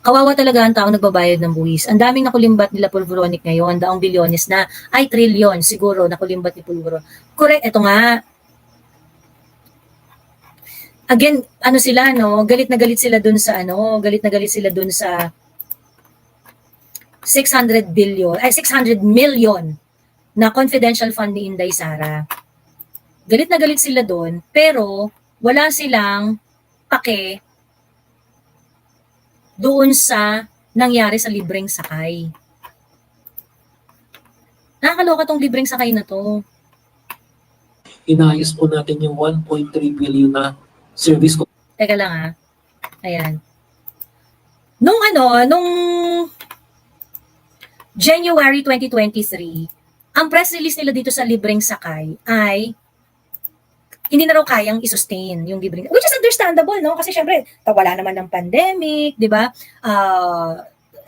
Kawawa talaga ang taong nagbabayad ng buwis. Ang daming nakulimbat nila Pulveronic ngayon, daang bilyones na, ay trilyon siguro nakulimbat ni Pulveron. Correct, ito nga. Again, ano sila, no? Galit na galit sila dun sa galit na galit sila dun sa 600 billion, ay 600 million na confidential fund ni Inday Sara. Galit na galit sila doon, pero wala silang pake doon sa nangyari sa libreng sakay. Nakakaloka tong libreng sakay na to. Inayos po natin yung 1.3 billion na service ko. Teka lang ha. Ayan. Nung January 2023, ang press release nila dito sa libreng sakay ay hindi na raw kayang i-sustain yung libreng, which is understandable, no? Kasi syempre, wala naman ng pandemic, di ba?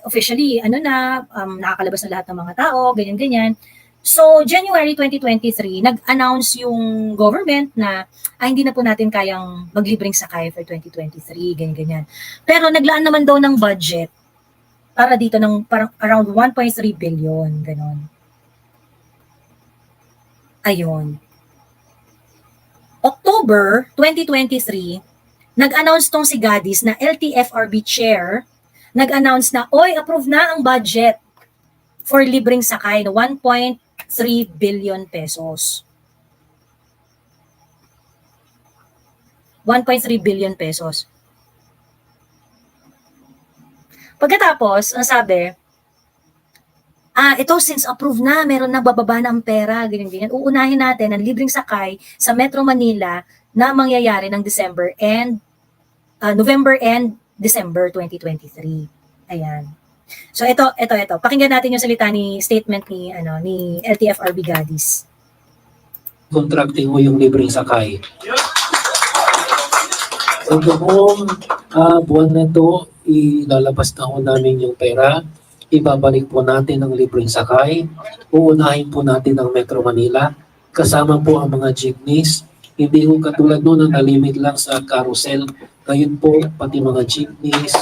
Officially, nakakalabas na lahat ng mga tao, ganyan-ganyan. So, January 2023, nag-announce yung government na hindi na po natin kayang maglibreng sakay for 2023, ganyan-ganyan. Pero naglaan naman daw ng budget para dito ng parang around 1.3 billion, ganon. Ayun. October 2023, nag-announce tong si Gadis na LTFRB chair, nag-announce na, approve na ang budget for libreng sakay na 1.3 billion pesos. 1.3 billion pesos. Pagkatapos, ang sabi, ito since approved na, meron na bababa na ang pera, ganyan-ganyan. Uunahin natin ang libreng sakay sa Metro Manila na mangyayari ng November and December 2023. Ayan. So ito. Pakinggan natin yung salita statement ni LTFRB Gadis. Contracting mo yung libreng sakay. So buwan na to, ilalabas na ho namin yung pera. Ibabalik po natin ang libreng sakay. Uunahin po natin ang Metro Manila. Kasama po ang mga jeepneys. Hindi po katulad noon na nalimit lang sa carousel. Ngayon po, pati mga jeepneys,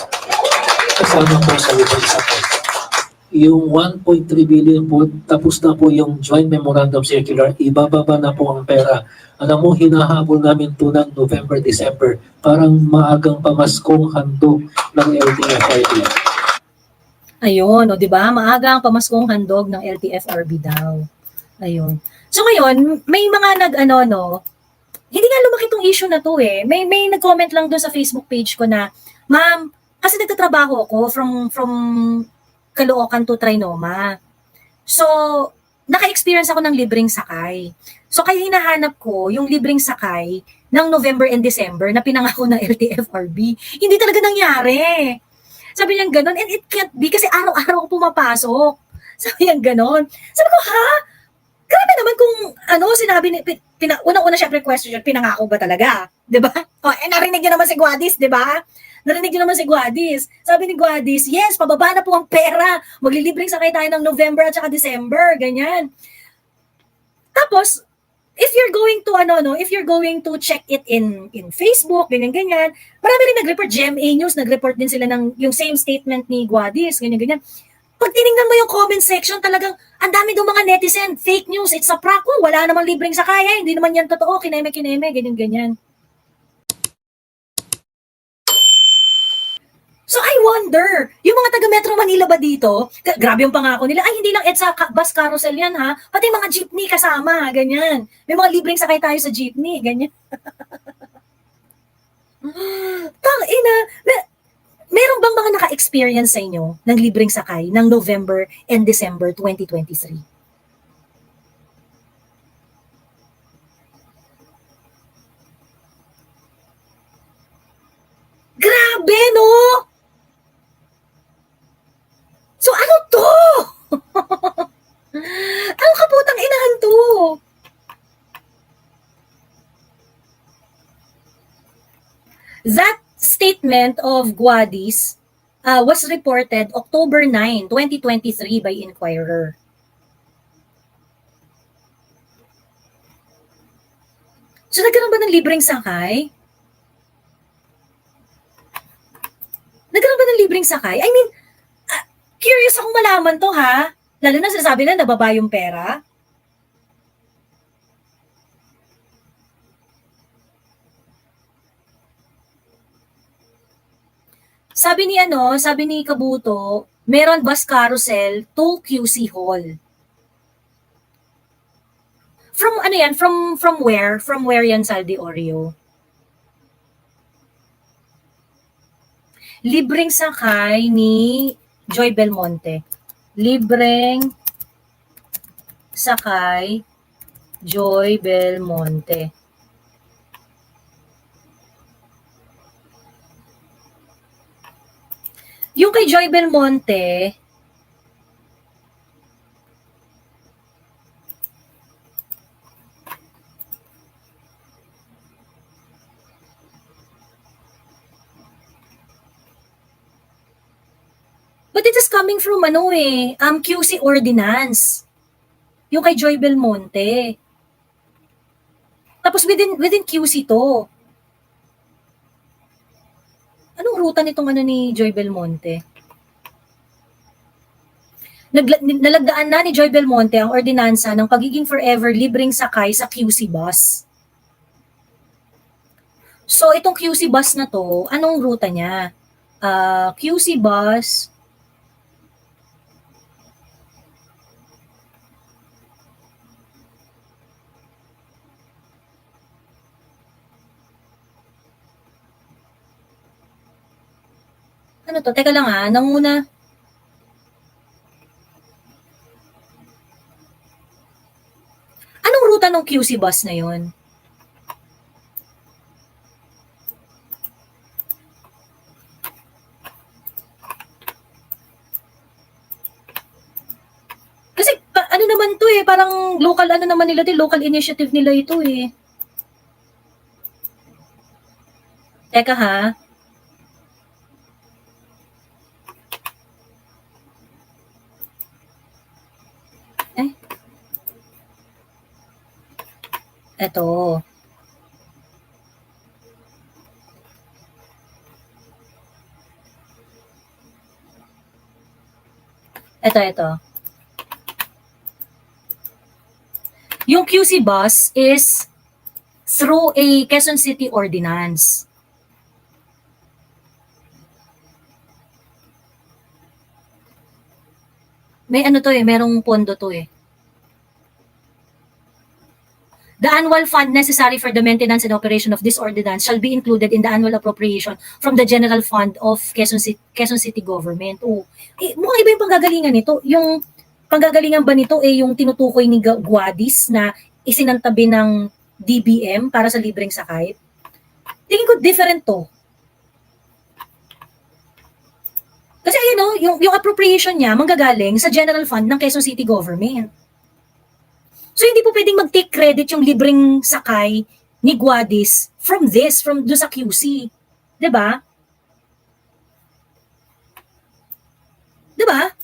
kasama po sa libreng sakay. Yung 1.3 billion po, tapos na po yung Joint Memorandum Circular, ibababa na po ang pera. Alam mo, hinahabol namin ito ng November, December. Parang maagang pamaskong handog ng LTFRB. Ayun, di ba? Maaga ang pamaskong handog ng LTFRB daw. Ayun. So ngayon, may mga hindi nga lumaki tong issue na to eh. May nag-comment lang doon sa Facebook page ko na, "Ma'am, kasi nagtatrabaho ako from Caloocan to Trinoma. So, naka-experience ako ng libreng sakay. So, kaya hinahanap ko yung libreng sakay ng November and December na pinangako ng LTFRB. Hindi talaga nangyari." Sabi niya gano'n, and it can't be kasi araw-araw ako pumapasok. Sabi niya gano'n. Sabi ko, ha? Grabe naman kung sinabi ni, unang-una syempre question yun, pinangako ba talaga? Diba? Narinig niyo naman si Guadis, diba? Narinig niyo naman si Guadis. Sabi ni Guadis, yes, pababa na po ang pera. Maglilibreng sakay tayo ng November at saka December, ganyan. Tapos, if you're going to check it in Facebook, ganyan-ganyan, marami rin nag-report, GMA News, nag-report din sila ng yung same statement ni Guadis, ganyan-ganyan. Pag tinignan mo yung comment section, talagang ang dami daw mga netizen, fake news, it's a prank, wala namang libreng sakaya, hindi naman yan totoo, kineme, ganyan-ganyan. So I wonder, yung mga taga Metro Manila ba dito, grabe yung pangako nila, hindi lang EDSA bus carousel yan ha, pati mga jeepney kasama, ganyan. May mga libreng sakay tayo sa jeepney, ganyan. Tangina, meron bang mga naka-experience sa inyo ng libreng sakay ng November and December 2023? Grabe, no? So ano to? Ang kaputang inahan to. That statement of Guadis was reported October 9, 2023 by Inquirer. So nagkaroon ba ng libreng sakay? Nagkaroon ba ng libreng sakay? I mean, curious akong malaman to ha. Lalo na sinasabi na nababa yung pera. Sabi ni Kabuto, meron bus carousel to QC Hall. From ano yan? From where? From where yan, Saldi Oreo? Libreng sakay ni Joy Belmonte. Libreng sakay Joy Belmonte. Yung kay Joy Belmonte, but it is coming from QC ordinance. Yung kay Joy Belmonte. Tapos within QC to. Anong ruta nitong ni Joy Belmonte? Nalagdaan na ni Joy Belmonte ang ordinansa ng pagiging forever libreng sakay sa QC bus. So, itong QC bus na to, anong ruta niya? QC bus, ano to? Teka lang nanguna. Anong ruta ng QC bus na yon? Kasi ano naman to parang local naman nila local initiative nila ito Teka ha. Eto. Ito. Yung QC bus is through a Quezon City ordinance. May merong pondo to The annual fund necessary for the maintenance and operation of this ordinance shall be included in the annual appropriation from the general fund of Quezon City government. Mukhang iba yung panggagalingan nito. Yung panggagalingan ba nito yung tinutukoy ni Guadis na isinantabi ng DBM para sa libreng sakay? Tingin ko different to. Kasi yung appropriation niya manggagaling sa general fund ng Quezon City government. So, hindi po pwedeng mag-take credit yung libreng sakay ni Guadis from doon sa QC. Diba? Diba?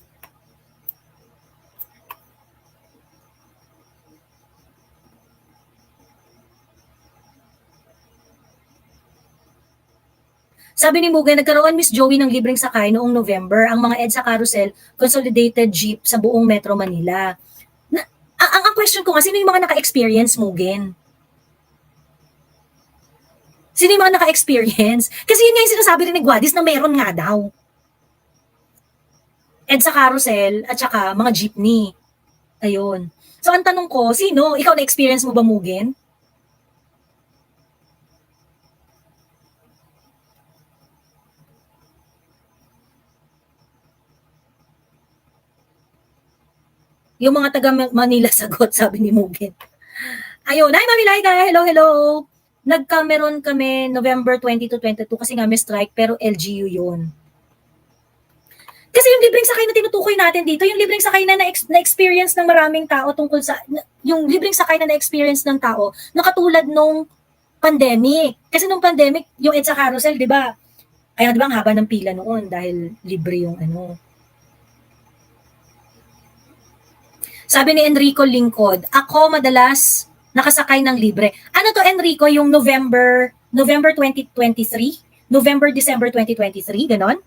Sabi ni Mugay, nagkaroon Miss Joey ng libreng sakay noong November ang mga EDSA Carousel Consolidated Jeep sa buong Metro Manila. Ang question ko sino yung mga naka-experience, Mugen? Sino yung mga naka-experience? Kasi yun nga yung sinasabi rin ni Guadis na meron nga daw. EDSA Carousel at saka mga jeepney. Ayun. So, ang tanong ko, sino? Ikaw na-experience mo ba, Mugen? Yung mga taga Manila sagot, sabi ni Mugen. Ayun, hi Mami Laika, hello. Nagkameron kami November 20 to 22 kasi nga may strike pero LGU yun. Kasi yung libreng sakay na tinutukoy natin dito, yung libreng sakay na na-experience ng maraming tao tungkol sa, yung libreng sakay na na-experience ng tao na katulad nung pandemic. Kasi nung pandemic, yung EDSA Carousel, di ba? Kaya di ba ang haba ng pila noon dahil libre yung Sabi ni Enrico Lingkod, ako madalas nakasakay ng libre. Ano to Enrico, yung November 2023? November, December 2023, ganon?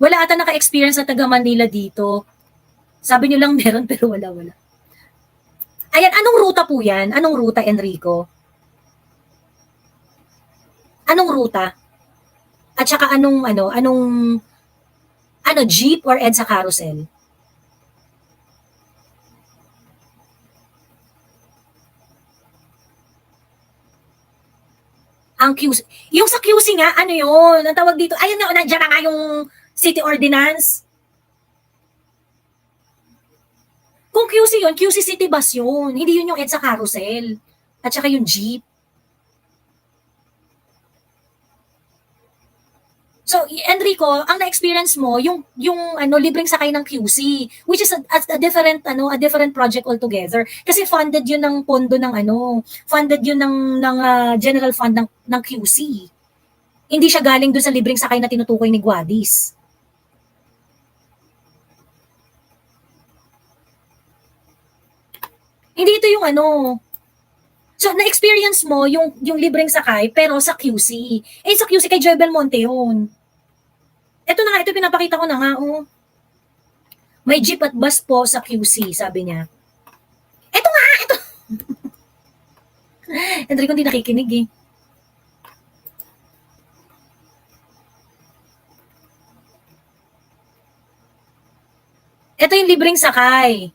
Wala ata naka-experience na taga Manila dito. Sabi niyo lang meron pero wala. Ayan, anong ruta po yan? Anong ruta, Enrico? Anong ruta? At saka anong jeep or EDSA carousel? Ang QC. Yung sa QC nga, ano yun? Ang tawag dito, ayun na, nandiyan na nga yung city ordinance. Kung QC yun, QC city bus yun. Hindi yun yung EDSA carousel. At saka yung jeep. So, Enrico, ang na-experience mo, yung libreng sakay ng QC, which is a different project altogether. Kasi funded yun ng pondo ng funded yun ng general fund ng QC. Hindi siya galing doon sa libreng sakay na tinutukoy ni Guadis. Hindi ito yung So, na-experience mo yung libreng sakay, pero sa QC. Sa QC kay Joy Belmonte yun. Ito na nga, ito pinapakita ko na nga, oh. May jeep at bus po sa QC, sabi niya. Ito nga, ito. Enrico, hindi nakikinig eh. Ito yung libreng sakay.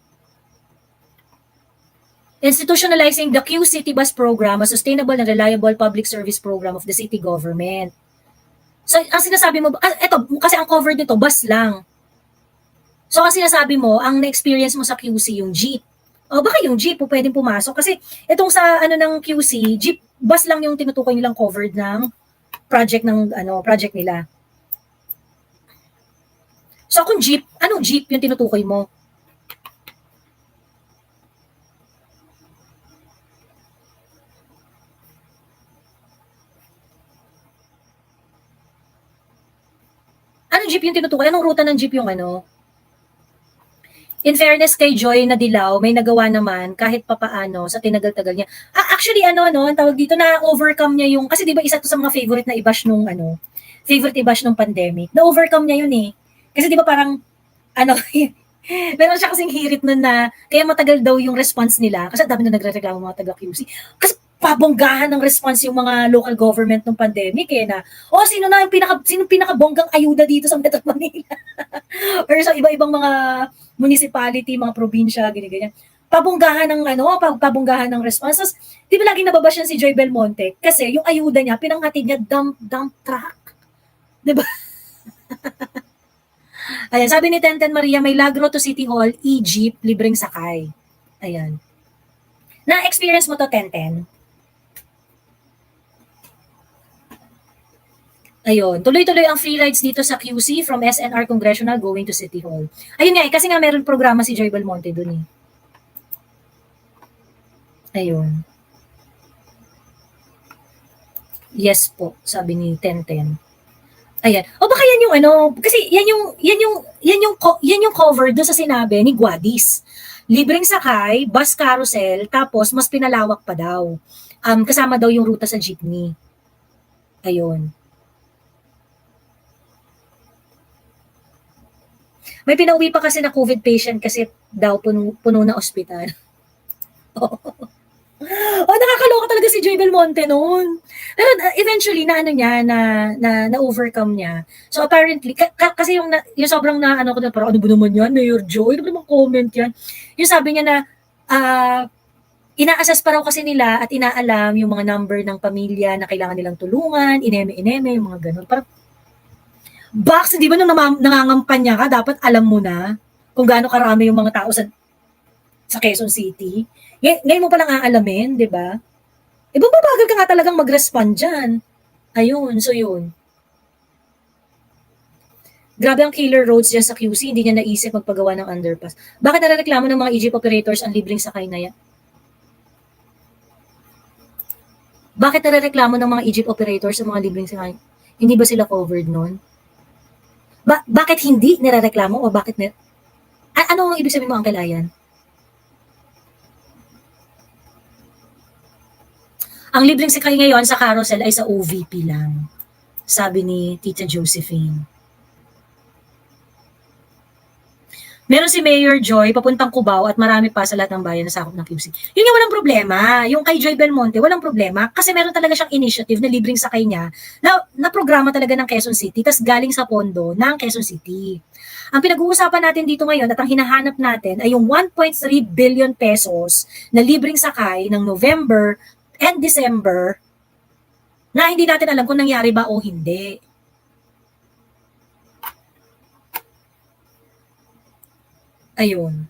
Institutionalizing the Q City Bus Program, a sustainable and reliable public service program of the city government. So, ang sinasabi mo, eto, kasi ang covered nito, bus lang. So, ang sinasabi mo, ang na-experience mo sa QC, yung jeep. O, baka yung jeep, pwedeng pumasok. Kasi, itong sa, ng QC, jeep, bus lang yung tinutukoy nilang covered ng project nila. So, kung jeep, anong jeep yung tinutukoy mo? Anong jeep yung tinutukoy? Anong ruta ng jeep yung In fairness kay Joy na Dilaw, may nagawa naman kahit papaano sa tinagal-tagal niya. Actually, ang tawag dito na overcome niya yung, kasi di ba isa to sa mga favorite na i-bash nung pandemic. Na-overcome niya yun eh. Kasi di ba parang, meron siya kasing hirit nun na, kaya matagal daw yung response nila. Kasi dami na nagre-reklamo mga taga-QC. Kasi pabonggahan ng response yung mga local government ng pandemic na sino pinakabonggang ayuda dito sa Metro Manila or sa iba-ibang mga municipality, mga probinsya, ganyan. Pabonggahan ng response. Tapos, di ba laging nababash yan si Joy Belmonte? Kasi yung ayuda niya, pinanghatid niya dump truck. Di ba? Ayan, sabi ni Tenten Maria, may Lagro to City Hall, e-jeep, libreng sakay. Ayan. Na-experience mo to, Tenten? Ayun, tuloy-tuloy ang free rides dito sa QC from SNR Congressional going to City Hall. Ayun nga, kasi nga meron programa si Joy Belmonte dun eh. Ayun. Yes po, sabi ni Tenten. Ayan. O baka yan yung kasi yan yung cover do sa sinabi ni Guadis. Libreng sakay, bus carousel, tapos mas pinalawak pa daw. Kasama daw yung ruta sa jeepney. Ayun. May pinauwi pa kasi na COVID patient kasi daw puno na ospital. Nakakaloka talaga si Joy Belmonte noon. Pero eventually na overcome niya. So apparently kasi yung sobrang ko na parang ano ba naman yan, Mayor Joy, ano ba naman comment yan? Yung sabi niya na ina-assess pa raw kasi nila at inaalam yung mga number ng pamilya na kailangan nilang tulungan, ineme, yung mga ganun. Parang Box, di ba nung nangangampanya ka, dapat alam mo na kung gaano karami yung mga tao sa Quezon City. Ngayon mo palang aalamin, di ba? Babagal ka nga talagang mag-respond dyan. Ayun, so yun. Grabe ang killer roads dyan sa QC, hindi niya naisip magpagawa ng underpass. Bakit narareklamo ng mga e-jeep operators ang libreng sakay na yan? Bakit narareklamo ng mga e-jeep operators ang mga libreng sakay? Hindi ba sila covered nun? Bakit hindi nirereklamo o bakit ano ang ibig sabihin mo, Uncle Ayan? Ang libreng sakay ngayon sa carousel ay sa OVP lang, sabi ni Tita Josephine. Meron si Mayor Joy, papuntang Cubao at marami pa sa lahat ng bayan na sakop ng QC. Yun nga walang problema. Yung kay Joy Belmonte, walang problema. Kasi meron talaga siyang initiative na libreng sakay niya na programa talaga ng Quezon City, tas galing sa pondo ng Quezon City. Ang pinag-uusapan natin dito ngayon at ang hinahanap natin ay yung 1.3 billion pesos na libreng sakay ng November and December na hindi natin alam kung nangyari ba o hindi. Ayun.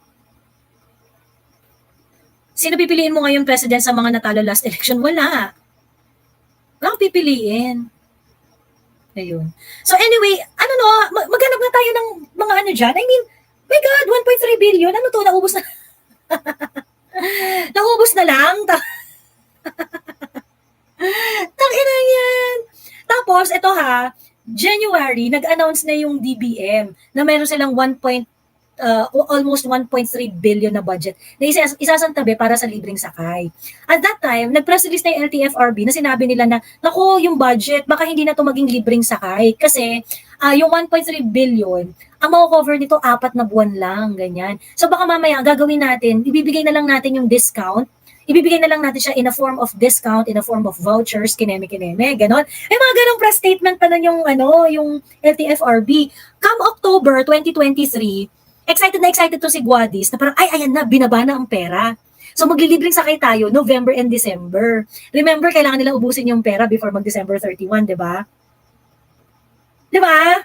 Sino pipiliin mo ngayon president sa mga natalo last election? Wala. Wala kang pipiliin. Ayun. So anyway, ano no, maghanap na tayo ng mga ano dyan. I mean, my God, 1.3 billion. Ano to? Naubos na. Naubos na lang. Tangina yan. Tapos, ito ha, January, nag-announce na yung DBM na meron silang almost 1.3 billion na budget na isasantabi para sa libreng sakay. At that time, nag-press release na yung LTFRB na sinabi nila na, naku, yung budget, baka hindi na to maging libreng sakay. Kasi, yung 1.3 billion, ang mako-cover nito 4 na buwan lang, ganyan. So baka mamaya, gagawin natin, ibibigay na lang natin yung discount, ibibigay na lang natin siya in a form of discount, in a form of vouchers, kineme-kineme, ganon. May mga ganong press statement pa nun yung LTFRB. Come October 2023, excited na excited to si Guadis na parang, ay, ayan na, binaba na ang pera. So maglilibreng sakay tayo November and December. Remember, kailangan nila ubusin yung pera before mag-December 31, di ba? Di ba?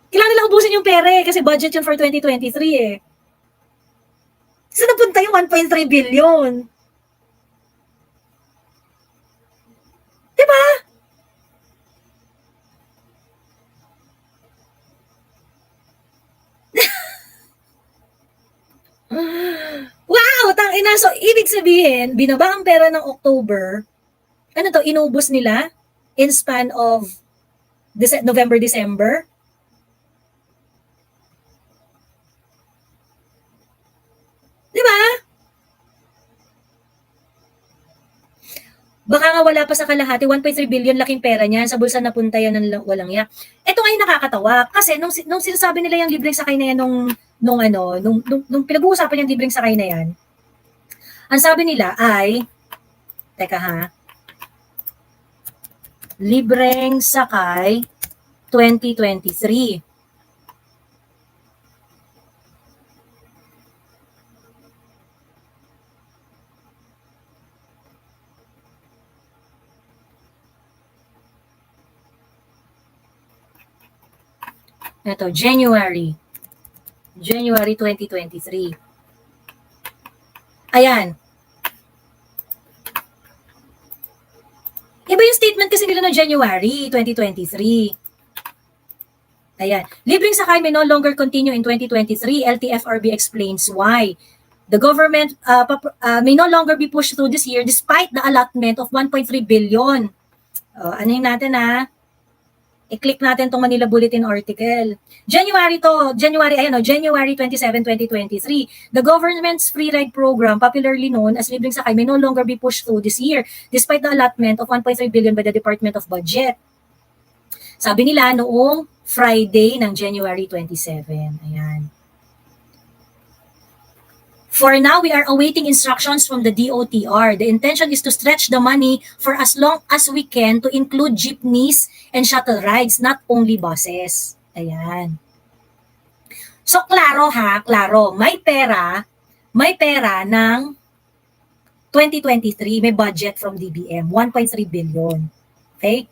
Kailangan nila ubusin yung pera kasi budget yun for 2023 eh. So napunta yung 1.3 billion. Di ba? Wow, tangina. So, ibig sabihin, binaba ang pera ng October, ano to, inubos nila in span of November, December. Di ba? Baka nga wala pa sa kalahati, 1.3 billion laking pera niyan, sa bulsa napunta yan ng walang yak. Ito nga yung nakakatawa, kasi nung sinasabi nila yung libreng sakay na yan nung pinag-uusapan yung libreng sakay na yan, ang sabi nila ay, teka ha, libreng sakay 2023. Ito, January 2023. Ayan. Iba yung statement kasi nila no January 2023. Ayan. Libreng sakay may no longer continue in 2023. LTFRB explains why. The government may no longer be pushed through this year despite the allotment of 1.3 billion. Ano yung natin ha? I-click natin tong Manila Bulletin article. January 27, 2023. The government's free ride program, popularly known as Libreng Sakay, may no longer be pushed through this year despite the allotment of 1.3 billion by the Department of Budget. Sabi nila noong Friday ng January 27. Ayan. For now, we are awaiting instructions from the DOTR. The intention is to stretch the money for as long as we can to include jeepneys and shuttle rides, not only buses. Ayan. So, klaro ha, klaro. May pera ng 2023, may budget from DBM, 1.3 billion. Okay?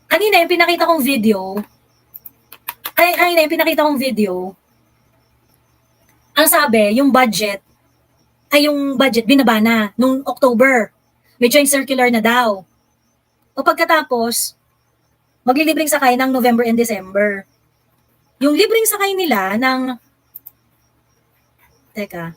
Kanina yung pinakita kong video, ang sabi, yung budget binaba na nung October. May joint circular na daw. O pagkatapos, maglilibreng sakay ng November and December. Yung libreng sakay nila ng, teka,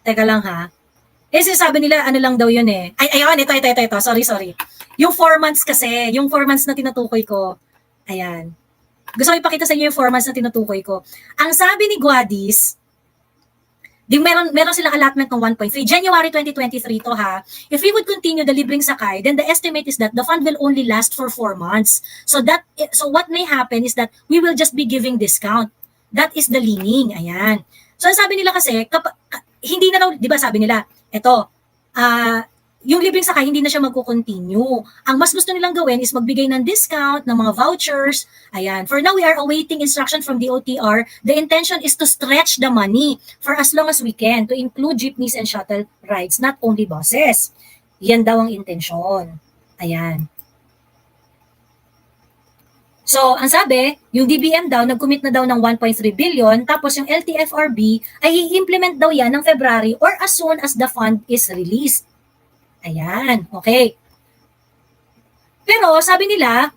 teka lang ha. Eh, sinasabi nila, ano lang daw yun eh. Ay, ayun, ito. Sorry. Yung 4 months kasi, yung 4 months na tinutukoy ko. Ayan. Gusto ko ipakita sa inyo yung 4 months na tinutukoy ko. Ang sabi ni Guadis, meron silang allotment ng 1.3. January 2023 to ha. If we would continue the libreng sakay, then the estimate is that the fund will only last for 4 months. So what may happen is that we will just be giving discount. That is the leaning. Ayan. So ang sabi nila kasi, hindi na raw, di ba sabi nila, eto, yung libreng sakay, hindi na siya magko-continue. Ang mas gusto nilang gawin is magbigay ng discount, ng mga vouchers. Ayan. For now, we are awaiting instruction from the OTR. The intention is to stretch the money for as long as we can to include jeepneys and shuttle rides, not only buses. Yan daw ang intensyon. Ayan. So, ang sabi, yung DBM daw, nag-commit na daw ng 1.3 billion, tapos yung LTFRB ay i-implement daw yan ng February or as soon as the fund is released. Ayan, okay. Pero sabi nila,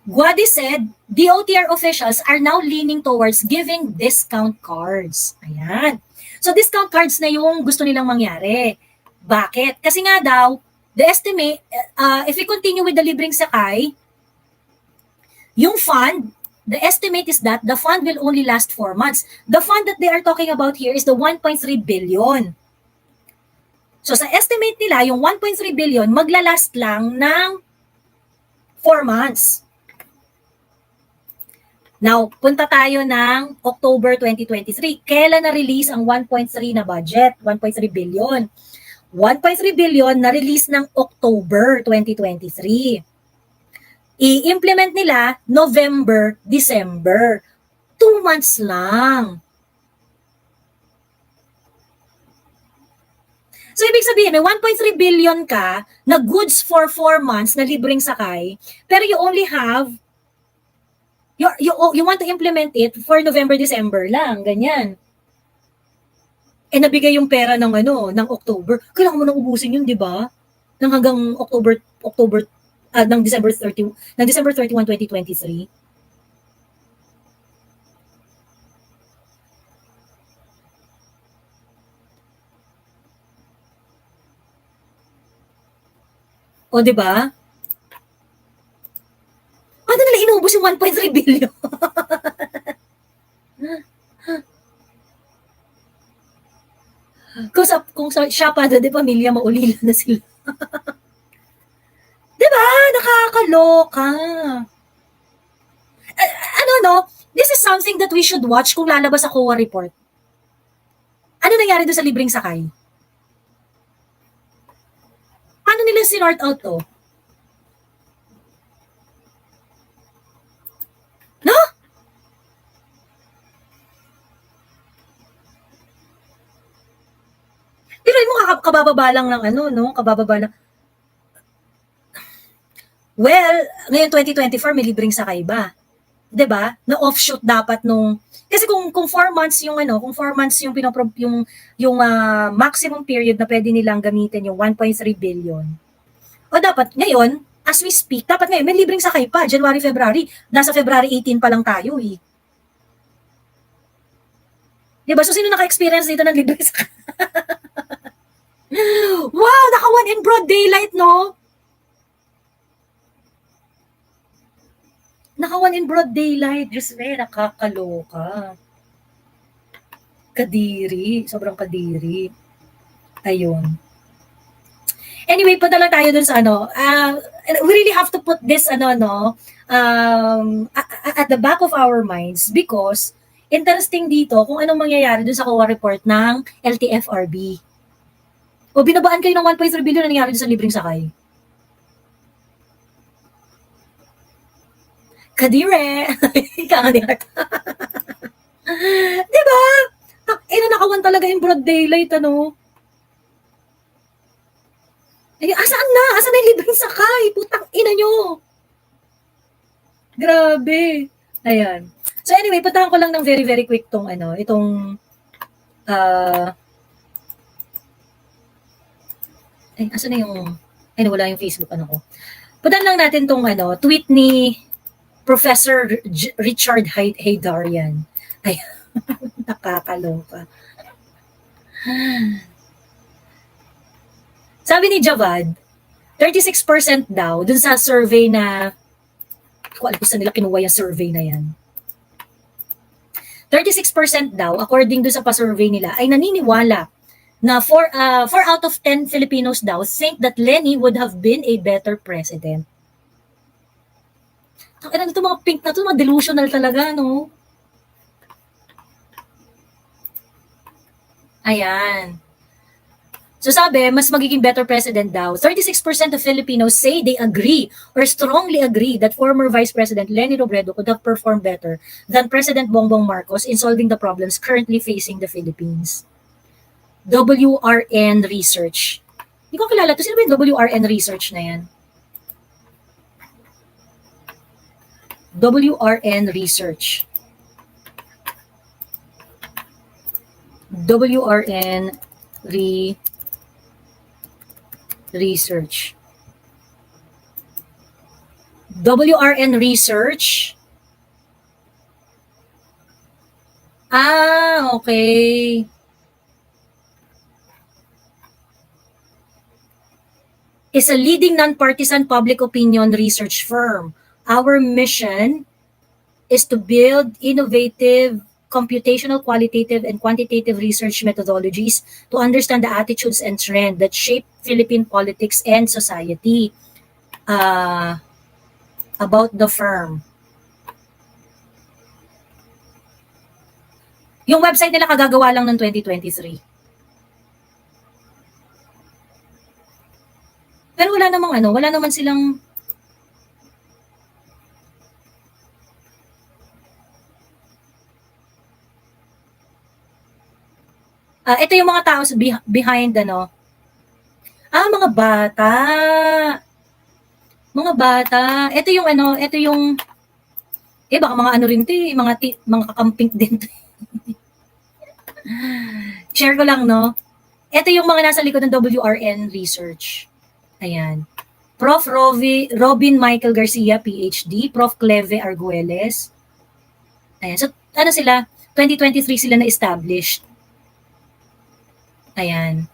Guadi said, DOTR officials are now leaning towards giving discount cards. Ayan. So discount cards na yung gusto nilang mangyari. Bakit? Kasi nga daw, the estimate, if we continue with the libreng sakay, yung fund, the estimate is that the fund will only last 4 months. The fund that they are talking about here is the 1.3 billion. So sa estimate nila, yung 1.3 billion maglalast lang ng 4 months. Now, punta tayo ng October 2023. Kailan na-release ang 1.3 na budget? 1.3 billion. 1.3 billion na-release ng October 2023. I-implement nila November, December. 2 months lang. So, ibig sabihin, may 1.3 billion ka na goods for 4 months na libreng sakay, pero you only have, you want to implement it for November, December lang, ganyan. Eh, nabigay yung pera ng ng October. Kailangan mo nang ubusin yun, di ba? Nang hanggang ng December 31, 2023. O, di ba? Paano nila inubos yung 1.3 billion? kung sa siya pa de pamilya, maulila na sila. Di ba? Nakakaloka. This is something that we should watch kung lalabas sa COA report. Ano nangyari doon sa libreng sakay? Paano nila sinort out to? No? Pero mo kabababa lang ng kabababa lang. Well, ngayon 2024 may libreng sakay ba? 'Di ba? Na offshoot dapat nung kasi kung 4 months yung kung 4 months yung maximum period na pwede nilang gamitin yung 1.3 billion. O dapat ngayon, as we speak, dapat ngayon may libreng sakay pa, January, February. Nasa February 18 pa lang tayo eh. 'Di ba? So sino naka-experience dito ng libreng sakay? Wow, naka-one in broad daylight, no? Naka-one in broad daylight. Diyos me, nakakaloka. Kadiri. Sobrang kadiri. Ayun. Anyway, punta lang tayo dun sa we really have to put this at the back of our minds because interesting dito kung anong mangyayari dun sa COA report ng LTFRB. O binabaan kayo ng 1.3 billion na nangyari dun sa libreng sakay. Kadire! Diba? Nakawan talaga yung broad daylight, Eh, asaan na? Asaan na yung libreng sakay? Putang ina nyo! Grabe! Ayan. So anyway, puntahan ko lang ng very, very quick asan na yung, wala yung Facebook, ko. Puntahan lang natin tong, tweet ni Professor Richard Haydarian. Ay, nakakaloka. Sabi ni Javad, 36% daw dun sa survey na Hindi ko alam kung saan nila kinuha yung survey na yan. 36% daw, according do sa pa-survey nila, ay naniniwala na 4 out of 10 Filipinos daw think that Leni would have been a better president. Ano ito mga pink na to, mga delusional talaga, no? Ayan. So sabi, mas magiging better president daw. 36% of Filipinos say they agree or strongly agree that former Vice President Leni Robredo could have performed better than President Bongbong Marcos in solving the problems currently facing the Philippines. WRN Research. Hindi ko kilala to. Sino ba yung WRN Research na yan? WRN Research. WRN Research. WRN Research. Okay. Is a leading nonpartisan public opinion research firm. Our mission is to build innovative computational, qualitative, and quantitative research methodologies to understand the attitudes and trends that shape Philippine politics and society. About the firm. Yung website nila kagagawa lang ng 2023. Pero wala naman silang ito yung mga tao behind mga bata. Mga bata. Ito yung baka mga rin 'to, mga kakamping din 'to. Share ko lang, no. Ito yung mga nasa likod ng WRN Research. Ayan. Prof. Robin Michael Garcia, PhD, Prof. Cleve Arguelles. Ayan. So, sila? 2023 sila na-established. Ayan.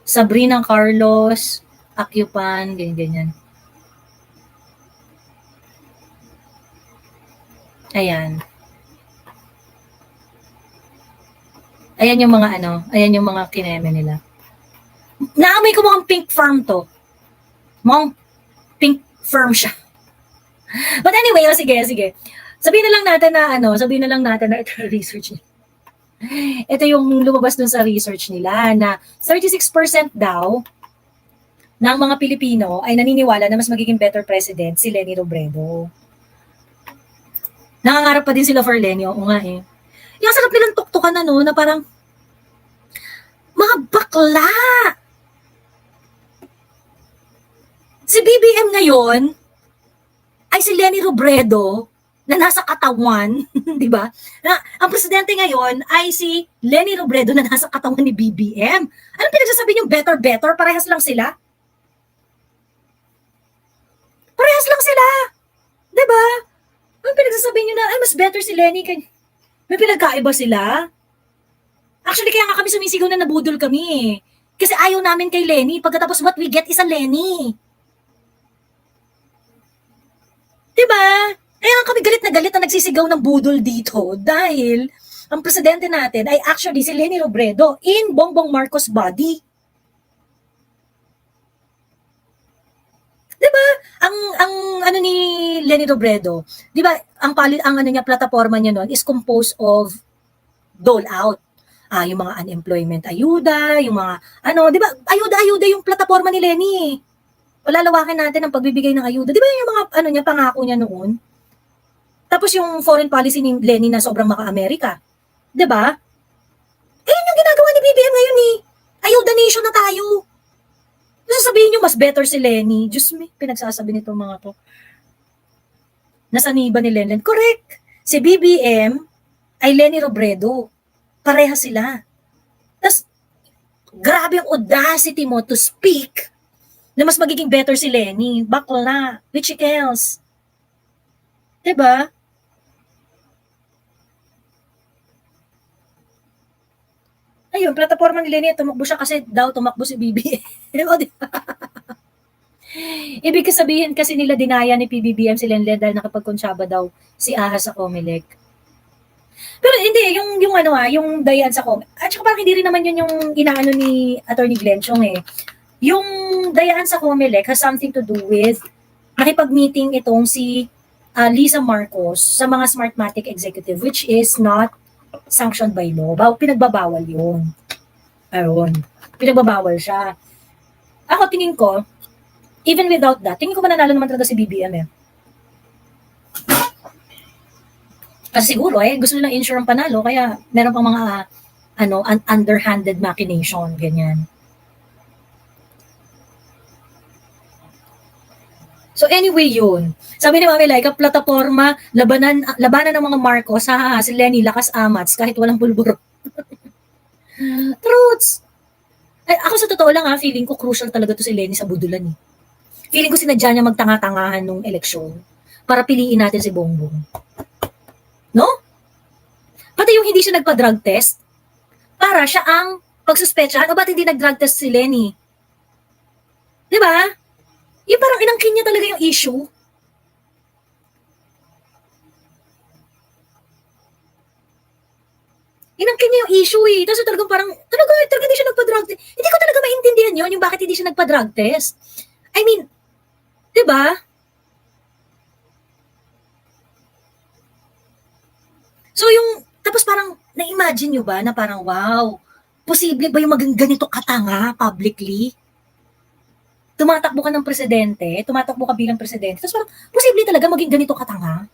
Sabrina Carlos, Acupan, ganyan. Ayan. Ayan yung mga ayan yung mga kineme nila. Naamoy ko mukhang pink firm to. Mukhang pink firm siya. But anyway, sige. Sabihin na lang natin na ito research niya. Ito yung lumabas dun sa research nila na 36% daw ng mga Pilipino ay naniniwala na mas magiging better president si Leni Robredo. Nangangarap pa din sila for Leni, oo nga eh. Yung sarap nilang tuktukan na parang mga bakla. Si BBM ngayon ay si Leni Robredo na nasa katawan, di ba? Na ang presidente ngayon ay si Leni Robredo na nasa katawan ni BBM. Anong pinagsasabi niyo better? Parehas lang sila? Parehas lang sila. Di ba? Anong pinagsasabi niyo na, ay mas better si Leni? May pinagkaiba sila? Actually, kaya nga kami sumisigaw na nabudol kami. Kasi ayaw namin kay Leni. Pagkatapos what we get is a Leni. Diba? Kaya nga kami galit na nagsisigaw ng budol dito dahil ang presidente natin ay actually si Leni Robredo in Bongbong Marcos body. Diba? Ang ni Leni Robredo, diba, ang niya, plataforma niya noon is composed of dole out. Yung mga unemployment ayuda, yung mga diba, ayuda yung plataforma ni Leni. Palalawakin natin ang pagbibigay ng ayuda. Diba yung mga pangako niya noon? Tapos yung foreign policy ni Leni na sobrang maka-Amerika. Diba? Yun yung ginagawa ni BBM ngayon eh. Ayuda nation na tayo. Sasabihin nyo, mas better si Leni. Diyos me, pinagsasabi nito mga to. Nasaniba ni Lenlen. Correct. Si BBM ay Leni Robredo. Pareha sila. Tapos, grabe yung audacity mo to speak na mas magiging better si Leni. Bakla. Which else? Diba? Ayun, plataforma ni Leni, tumakbo siya kasi daw tumakbo si BBM. O, diba? Ibig sabihin kasi nila dinaya ni PBBM si Lenlen dahil nakapagkonsyaba daw si Ahas sa Comelec. Pero hindi, yung ano yung dayan sa Comelec. At saka parang hindi rin naman yun yung inaano ni Attorney Glenn Chong eh. Yung dayaan sa Comelec has something to do with nakipag-meeting itong si Lisa Marcos sa mga Smartmatic executive which is not sanctioned by law. Pinagbabawal yun. Ayun. Pinagbabawal siya. Ako tingin ko, even without that, tingin ko mananalo naman talaga si BBM eh. Kasi siguro gusto nilang ensure ang panalo kaya meron pang mga underhanded machination, ganyan. So anyway yun. Sabi ni Mami Laika, plataforma, labanan ng mga Marcos, si Lenny, lakas amats, kahit walang pulburo. Truths! Ako sa totoo lang feeling ko crucial talaga to si Lenny sa Budulan eh. Feeling ko sinadya niya magtanga-tangahan nung eleksyon para piliin natin si Bongbong. No? Pati yung hindi siya nagpa-drug test, para siya ang pagsuspetsahan, o ba't hindi nag-drug test si Lenny? Diba? Yung parang inangkin niya talaga yung issue. Inangkin niya yung issue eh. Tapos talagang parang, talaga hindi siya nagpa-drug test. Hindi ko talaga maintindihan yun, yung bakit hindi siya nagpa-drug test. I mean, diba? So yung, tapos parang, na-imagine nyo ba na parang, wow, posible ba yung maging ganito katanga publicly? Tumatakbo ka ng presidente, tumatakbo ka bilang presidente, tapos parang, posible talaga maging ganito katanga?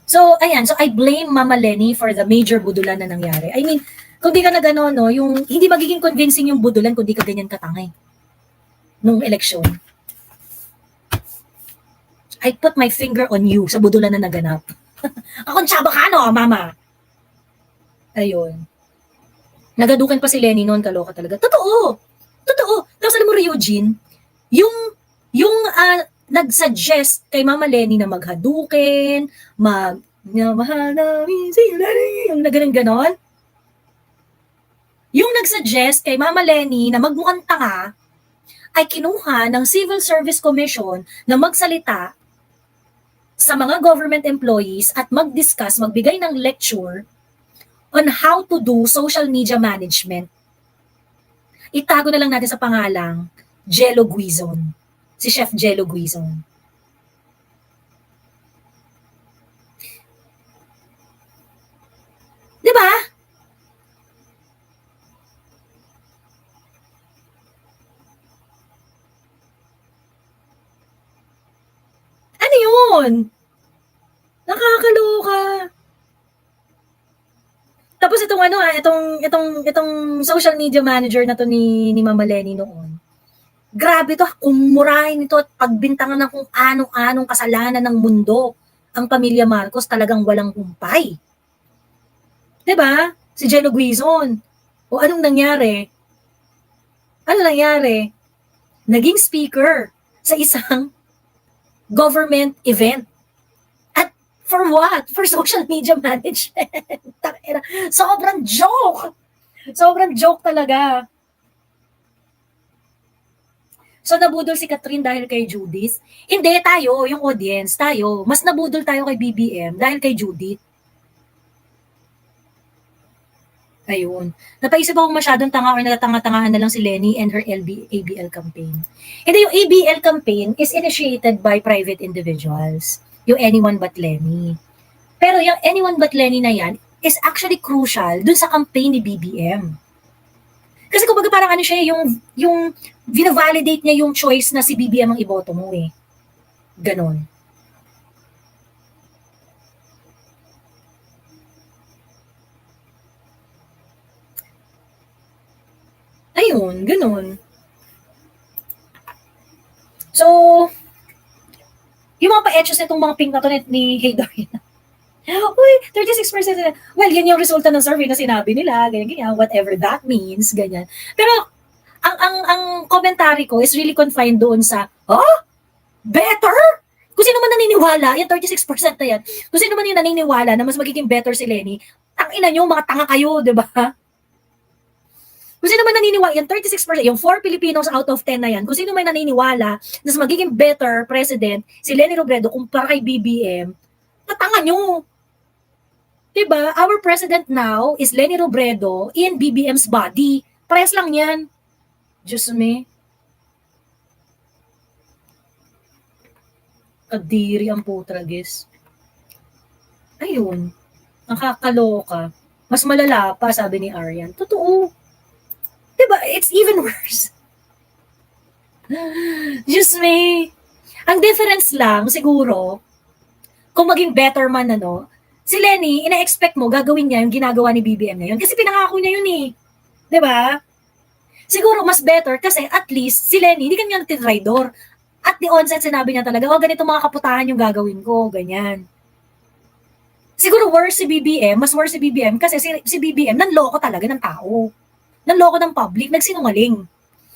So, ayan, so I blame Mama Lenny for the major budulan na nangyari. I mean, kung di ka na gano'n, no, yung, hindi magiging convincing yung budulan kung di ka ganyan katangay nung eleksyon. I put my finger on you sa budulan na naganap. Akong tsaba ka, no, Mama? Ayun. Nagadukan pa si Lenny noon, kaloka talaga. Totoo. Tapos alam mo, Ryujin, yung nag-suggest kay Mama Lenny na maghadukin, mahal namin si Lenny, yung ganon. Yung nag-suggest kay Mama Lenny na magmukhang tanga, ay kinuha ng Civil Service Commission na magsalita sa mga government employees at mag-discuss, magbigay ng lecture on how to do social media management. Itago na lang natin sa pangalang Jello Guizon. Si Chef Jello Guizon. Diba? Ano yun? Nakakaloka. Tapos itong social media manager na to ni Mama Lenny noon. Grabe to, umurahin ito at pagbintangan ng kung anong-anong kasalanan ng mundo ang pamilya Marcos, talagang walang humpay. 'Di ba? Si Jello Guizon. O anong nangyari? Ano nangyari? Naging speaker sa isang government event. For what? For social media management. Sobrang joke. Sobrang joke talaga. So, nabudol si Catherine dahil kay Judith? Hindi, tayo, yung audience, tayo. Mas nabudol tayo kay BBM dahil kay Judith. Ayun. Napaisip akong masyadong tanga or natatanga-tangahan na lang si Lenny and her ABL campaign. Hindi, yung ABL campaign is initiated by private individuals. Yung anyone but Lenny. Pero yung anyone but Lenny na yan is actually crucial dun sa campaign ni BBM. Kasi kumbaga parang ano siya, yung vina-validate niya yung choice na si BBM ang iboto mo eh. Ganon. Ayun, ganon. So, yung mga pa-etchos nitong mga pink na to ni Haydar. Uy, 36%. Well, yan yung resulta ng survey na sinabi nila, ganyan, whatever that means, ganyan. Pero, ang commentary ko is really confined doon sa, better? Kung sino man naniniwala, yung 36% na yan, kung sino man yung naniniwala na mas magiging better si Lenny, ang ina nyo, mga tanga kayo, di ba? Kung sino man naniniwala, yung 36%, yung 4 Filipinos out of 10 na yan, kung sino man naniniwala na mas magiging better president si Leni Robredo kumpara kay BBM, natanga nyo. Diba? Our president now is Leni Robredo in BBM's body. Parehas lang yan. Diyos me. Kadiri ang putragis. Ayun. Nakakaloka. Mas malala pa, sabi ni Aryan. Totoo. Diba? It's even worse. Diyos me. Ang difference lang, siguro, kung maging better man, si Leni, ina-expect mo, gagawin niya yung ginagawa ni BBM ngayon. Kasi pinangako niya yun eh. Diba? Siguro mas better kasi at least si Leni, hindi kanya nagtitraidor. At the onset, sinabi niya talaga, ganito mga kaputahan yung gagawin ko, ganyan. Siguro worse si BBM, mas worse si BBM kasi si BBM nanloko talaga ng tao. Nanloko ng public, nagsinungaling.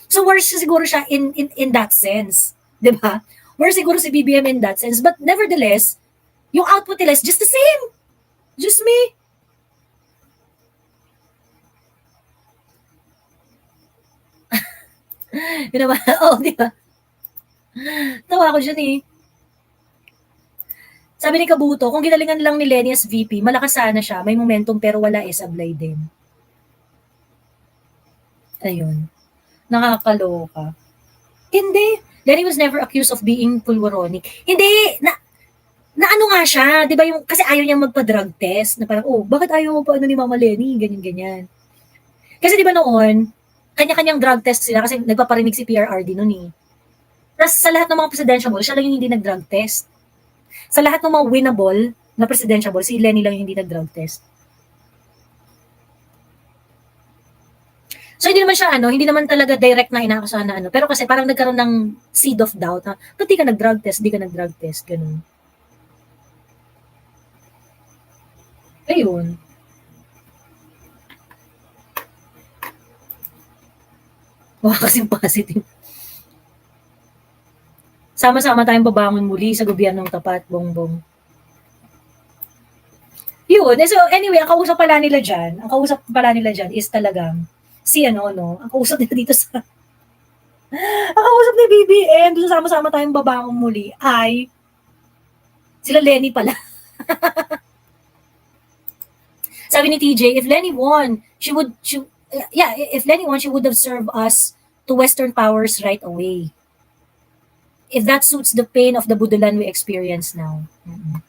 So worse siguro siya in that sense. Diba? Worse siguro si BBM in that sense. But nevertheless, yung output nila is just the same. Just me. Yun naman, diba? Tawa ko dyan eh. Sabi ni Kabuto, kung ginalingan lang ni Leni as VP, malakas sana siya, may momentum pero wala sablay din. Ayun. Nakakaloka. Hindi. Leni was never accused of being pulworonic. Hindi. Na ano nga siya, di ba yung, kasi ayaw niya magpa-drug test, na parang, bakit ayaw mo pa ni Mama Leni, ganyan-ganyan. Kasi di ba noon, kanya-kanyang drug test sila kasi nagpaparinig si PRRD noon eh. Tapos sa lahat ng mga presidentiable, siya lang yung hindi nag-drug test. Sa lahat ng mga winnable na presidentiable, si Leni lang yung hindi nag-drug test. So hindi naman siya hindi naman talaga direct na inaakusahan na pero kasi parang nagkaroon ng seed of doubt na, ba't di ka nag-drug test, ganun. Ayun. Kasing positive. Sama-sama tayong babangon muli sa gobyernong tapat, bongbong. Yun. So anyway, ang kausap pala nila dyan is talagang ang kausap nila dito sa ang kausap ni BBM, dito sama-sama tayong babangon muli ay sila Leni pala. Sabi ni TJ, if Leni won, she would have served us to Western powers right away. If that suits the pain of the Budulan we experience now. Mm-hmm.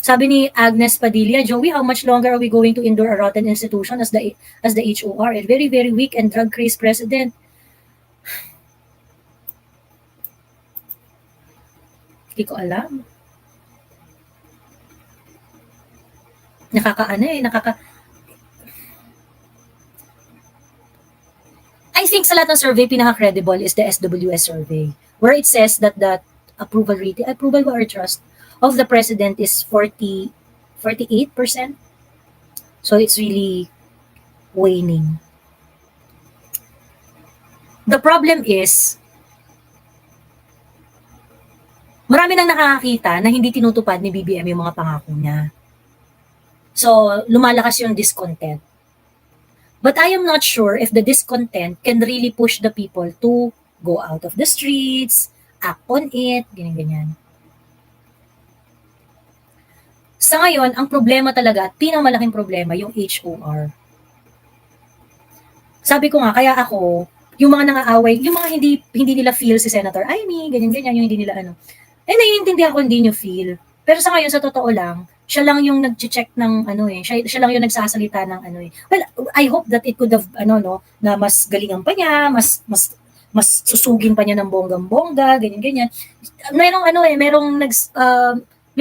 Sabi ni Agnes Padilla, Joey, how much longer are we going to endure a rotten institution as the HOR, a very, very weak and drug-crazed president? Hindi ko alam. I think sa lahat ng survey, pinaka-credible is the SWS survey, where it says that the approval or trust of the president is 48%. So it's really waning. The problem is, marami nang nakakakita na hindi tinutupad ni BBM yung mga pangako niya. So, lumalakas yung discontent. But I am not sure if the discontent can really push the people to go out of the streets, act on it, ganyan-ganyan. Sa ngayon, ang problema talaga, pinakamalaking problema, yung HOR. Sabi ko nga, kaya ako, yung mga nangaaway, yung mga hindi nila feel si Senator Amy, ganyan-ganyan, yung hindi nila naiintindihan ko hindi nyo feel. Pero sa ngayon, sa totoo lang, siya lang yung nag-check ng siya lang yung nagsasalita ng Well, I hope that it could have na mas galingan pa niya, mas susugin pa niya ng bonggang-bongga, ganyan-ganyan. May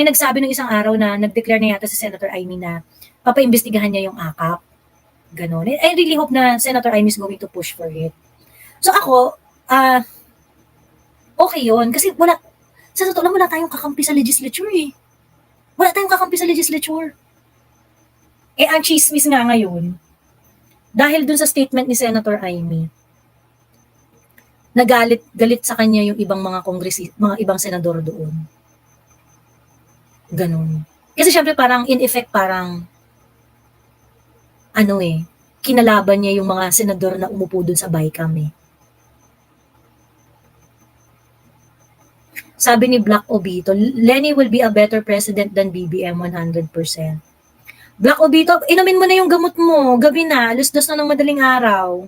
nagsabi ng isang araw na nag-declare na yata si Senator Amy na papaimbestigahan niya yung AKAP. Ganon. I really hope na Senator Amy is going to push for it. So ako, okay yun. Kasi sa totoo lang, wala tayong kakampi sa legislature eh. Ang chismis nga ngayon, dahil dun sa statement ni Senator Amy, galit sa kanya yung ibang mga ibang senador doon. Ganun. Kasi syempre parang, in effect, parang, kinalaban niya yung mga senador na umupo dun sa BICAM eh. Sabi ni Black Obito, Lenny will be a better president than BBM 100%. Black Obito, inumin mo na yung gamot mo. Gabi na, alas-dos na ng madaling araw.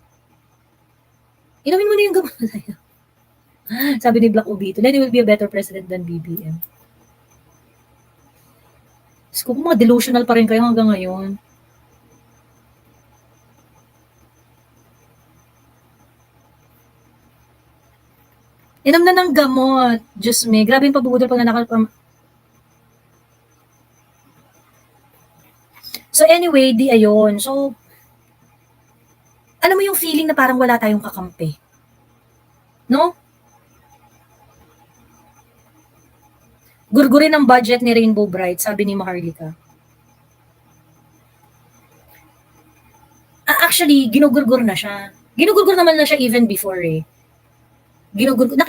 Inumin mo na yung gamot na yun. Sabi ni Black Obito, Lenny will be a better president than BBM. Kung mga delusional pa rin kayo hanggang ngayon. Inom na ng gamot. Diyos me, grabe yung pabubudol pag nanakal. So anyway, di ayun. So, alam mo yung feeling na parang wala tayong kakampi. No? Gurgurin ang budget ni Rainbow Bright, sabi ni Maharlika. Actually, ginugurgur na siya. Ginugurgur naman na siya even before eh.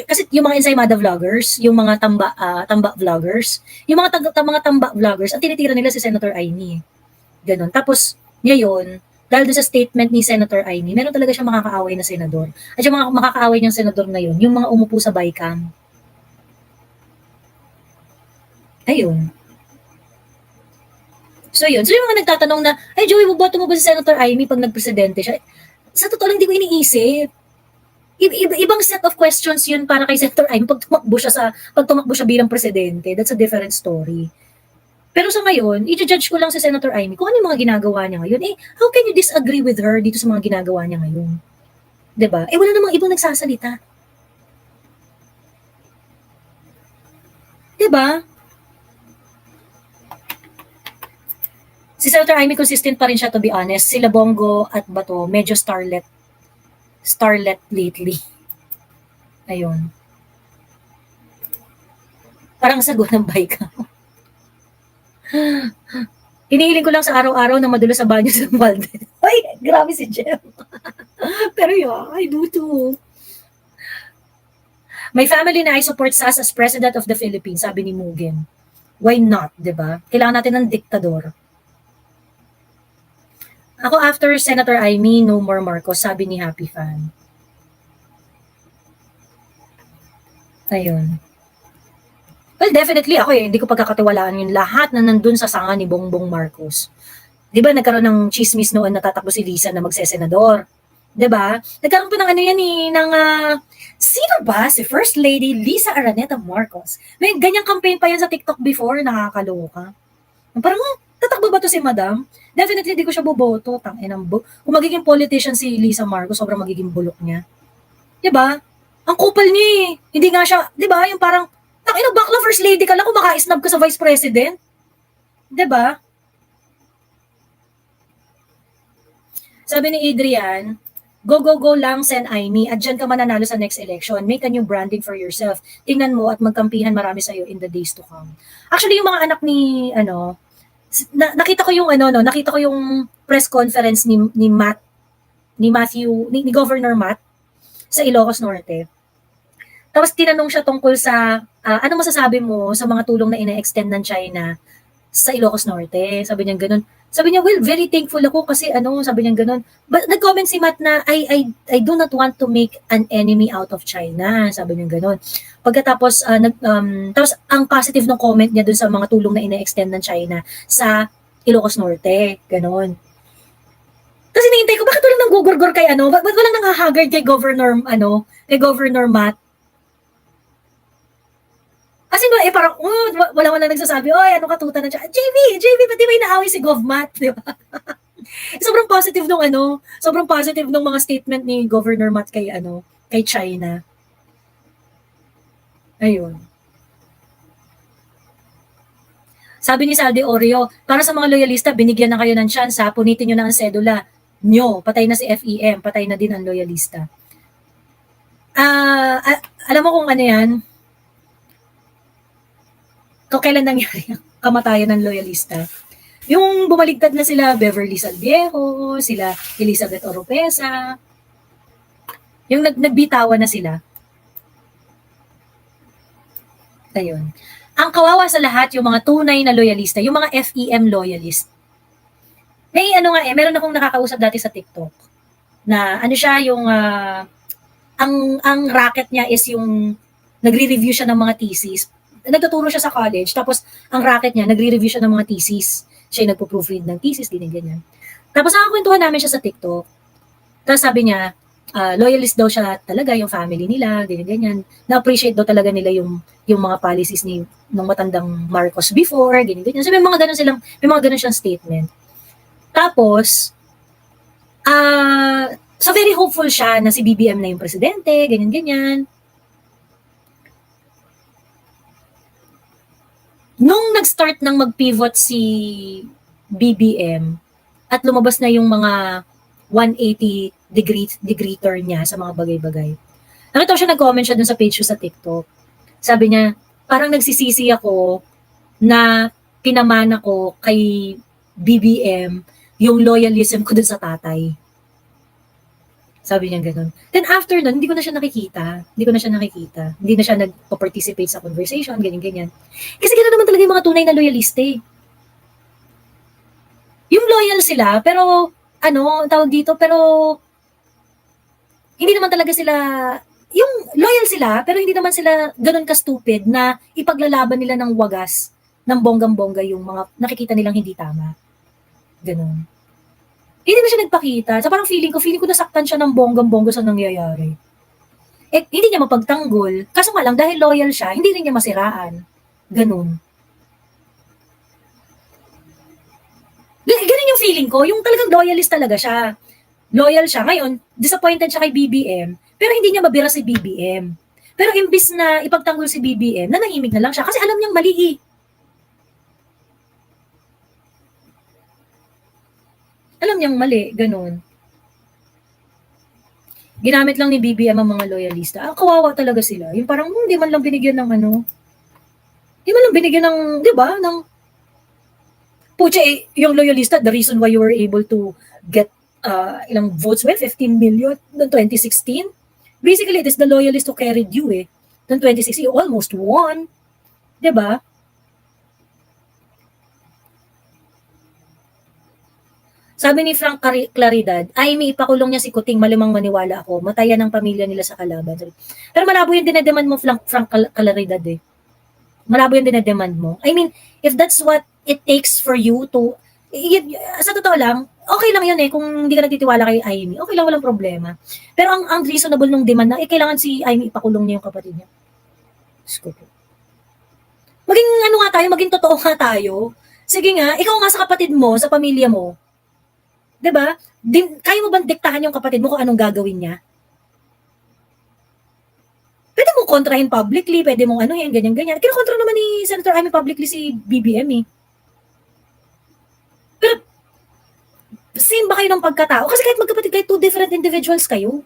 Kasi yung mga Ensaymada vloggers, yung mga tamba vloggers, yung mga tamba vloggers, ang tinitira nila si Senator Aimee. Ganon. Tapos, ngayon, dahil doon sa statement ni Senator Aimee, meron talaga siya makakaaway na senador. At yung mga makakaaway niyang senador ngayon, yung mga umupo sa BICAM. Ayun. So yun. So yung mga nagtatanong na, ay Joey, boboto mo ba si Senator Aimee pag nagpresidente siya? Sa totoo lang, hindi ko iniisip. Ibang set of questions yun para kay Senator Aimee pag tumakbo siya bilang presidente. That's a different story. Pero sa ngayon, i-judge ko lang si Senator Aimee kung ano yung mga ginagawa niya ngayon. How can you disagree with her dito sa mga ginagawa niya ngayon? 'Di ba? Wala namang ibang nagsasalita. 'Di ba? Si Senator Aimee consistent pa rin siya, to be honest. Sila Bongo at Bato, medyo starlet lately. Ayun. Parang sagot ng BICAM. Hinihiling ko lang sa araw-araw na madulas sa banyo sa Malden. Ay, grabe si Jem. Pero yeah, I do too. My family na I support SAS as President of the Philippines, sabi ni Mugen. Why not, diba? Kailangan natin ng diktador. Ako after Senator Aimee, no more Marcos, sabi ni Happy Fan. Ayun. Well, definitely ako hindi ko pagkakatiwalaan yung lahat na nandun sa sanga ni Bongbong Marcos. 'Di ba nagkaroon ng chismis noon na tatakbo si Lisa na magsesenador? 'Di ba? Nagkaroon pa ng sino ba si First Lady Lisa Araneta Marcos? May ganyang campaign pa yan sa TikTok before, nakakaloka. Parang, tatakbo ba to si Madam? Definitely di ko siya boboto. Kung magiging politician si Lisa Marcos, sobrang magiging bulok niya. 'Di ba? Ang kupal niya eh. Hindi nga siya, 'di ba? Yung parang bakla First Lady ka lang kung maka-snub ka sa Vice President. 'Di ba? Sabi ni Adrian, go lang Sen Aimee at dyan ka mananalo sa next election. Make a new branding for yourself. Tingnan mo at magkampihan marami sa'yo in the days to come. Actually, yung mga anak ni, nakita ko yung press conference ni Governor Matt sa Ilocos Norte. Tapos tinanong siya tungkol sa, ano masasabi mo sa mga tulong na ina-extend ng China sa Ilocos Norte? Sabi niya ganun. Sabi niya, well, very thankful ako kasi sabi niya ganun. But nag-comment si Matt na, I do not want to make an enemy out of China. Sabi niya ganun. Pagkatapos, tapos ang positive ng comment niya dun sa mga tulong na ina-extend ng China sa Ilocos Norte. Ganun. Kasi nihintay ko, bakit walang nanggugurgur kay Ba't walang nanghahagard kay Governor Matt? Kasi parang, wala nagsasabi, katuta na siya. JV, ba't di ba inaaway si GovMat? Di ba? sobrang positive nung mga statement ni Governor Matt kay China. Ayun. Sabi ni Salde Oreo, para sa mga loyalista, binigyan na kayo ng chance, punitin nyo na ang sedula nyo. Patay na si FEM, patay na din ang loyalista. Alam mo kung ano yan? Kung kailan nangyari ang kamatayan ng loyalista. Yung bumaligtad na sila Beverly Salviejo, sila Elizabeth Oropesa, yung nagbitawan na sila. Ayun. Ang kawawa sa lahat, yung mga tunay na loyalista, yung mga FEM loyalist. May ano nga meron akong nakakausap dati sa TikTok na ano siya yung ang racket niya is yung nagre-review siya ng mga thesis. Nagtuturo siya sa college, tapos ang racket niya, nagre-review siya ng mga thesis. Siya yung nagpo-proofread ng thesis, ganyan. Tapos nakakwentuhan namin siya sa TikTok. Tapos sabi niya, loyalist daw siya talaga, yung family nila, ganyan. Na-appreciate daw talaga nila yung mga policies ni ng matandang Marcos before, ganyan. So may mga ganun siyang statement. Tapos, so very hopeful siya na si BBM na yung presidente, ganyan. Nung nag-start ng mag-pivot si BBM at lumabas na yung mga 180 degree turn niya sa mga bagay-bagay. Nakita ko siya, nag-comment siya dun sa page ko sa TikTok. Sabi niya, parang nagsisisi ako na pinamana ko kay BBM yung loyalism ko dun sa tatay. Sabi niya gano'n. Then after nun, hindi ko na siya nakikita. Hindi na siya nagpa-participate sa conversation, ganyan. Kasi gano'n naman talaga yung mga tunay na loyaliste. Yung loyal sila, pero, tawag dito, pero, hindi naman talaga sila, yung loyal sila, pero hindi naman sila gano'n ka-stupid na ipaglalaban nila ng wagas, ng bonggang-bongga yung mga nakikita nilang hindi tama. Gano'n. Hindi na siya nagpakita. So parang feeling ko nasaktan siya ng bonggang-bongga sa nangyayari. Hindi niya mapagtanggol. Kaso nga lang, dahil loyal siya, hindi rin niya masiraan. Ganun. Ganun yung feeling ko. Yung talagang loyalist talaga siya. Loyal siya. Ngayon, disappointed siya kay BBM, pero hindi niya mabira si BBM. Pero imbis na ipagtanggol si BBM, nanahimik na lang siya kasi alam niyang mali eh. Alam niyang mali, ganun. Ginamit lang ni BBM ang mga loyalista. Kawawa talaga sila. Yung parang, hindi man lang binigyan ng hindi man lang binigyan ng, di ba, ng, pucha, yung loyalista, the reason why you were able to get ilang votes, 15 million noong 2016. Basically, it is the loyalist who carried you eh. Noong 2016, you almost won. Di ba? Sabi ni Frank Claridad, ay may ipakulong niya si Kuting, malimang maniwala ako, matayan ang pamilya nila sa kalaban. Pero malabo yung dinedemand mo, Frank Claridad eh. Malabo yung dinedemand mo. I mean, if that's what it takes for you to, sa totoo lang, okay lang yun eh, kung hindi ka nagtitiwala kay Amy, okay lang, walang problema. Pero ang reasonable nung demand na, kailangan si Amy ipakulong niya yung kapatid niya. Maging maging totoo nga tayo. Sige nga, ikaw nga sa kapatid mo, sa pamilya mo, 'di ba? Kaya mo bang diktahan yung kapatid mo kung anong gagawin niya? Pwede mo kontrahin publicly, pwede mong ganyan. Kinokontra naman ni Senator Amy publicly si BBM eh. Pero, same ba kayo ng pagkatao? Kasi kahit magkapatid kayo, two different individuals kayo.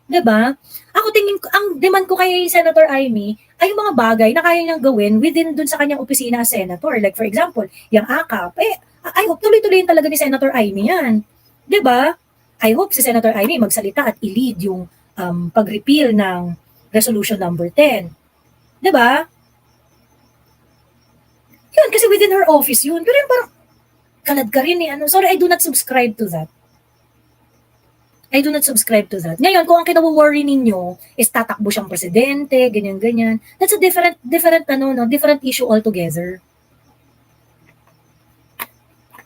'Di ba? Ako tingin ko, ang demand ko kay Senator Amy ay yung mga bagay na kaya niyang gawin within dun sa kanyang opisina as senator. Like for example, yung AKAP, I hope tuloy-tuloyin talaga ni Senator Amy yan. 'Di ba? I hope si Senator Amy magsalita at i-lead yung pag-repeal ng Resolution number 10. 'Di ba? Yun, kasi within her office yun. Pero yung parang, kalad ka rin eh. Sorry, I do not subscribe to that. Ngayon, kung ang kinaworry ninyo is tatakbo siyang presidente, ganyan-ganyan, that's a different issue altogether.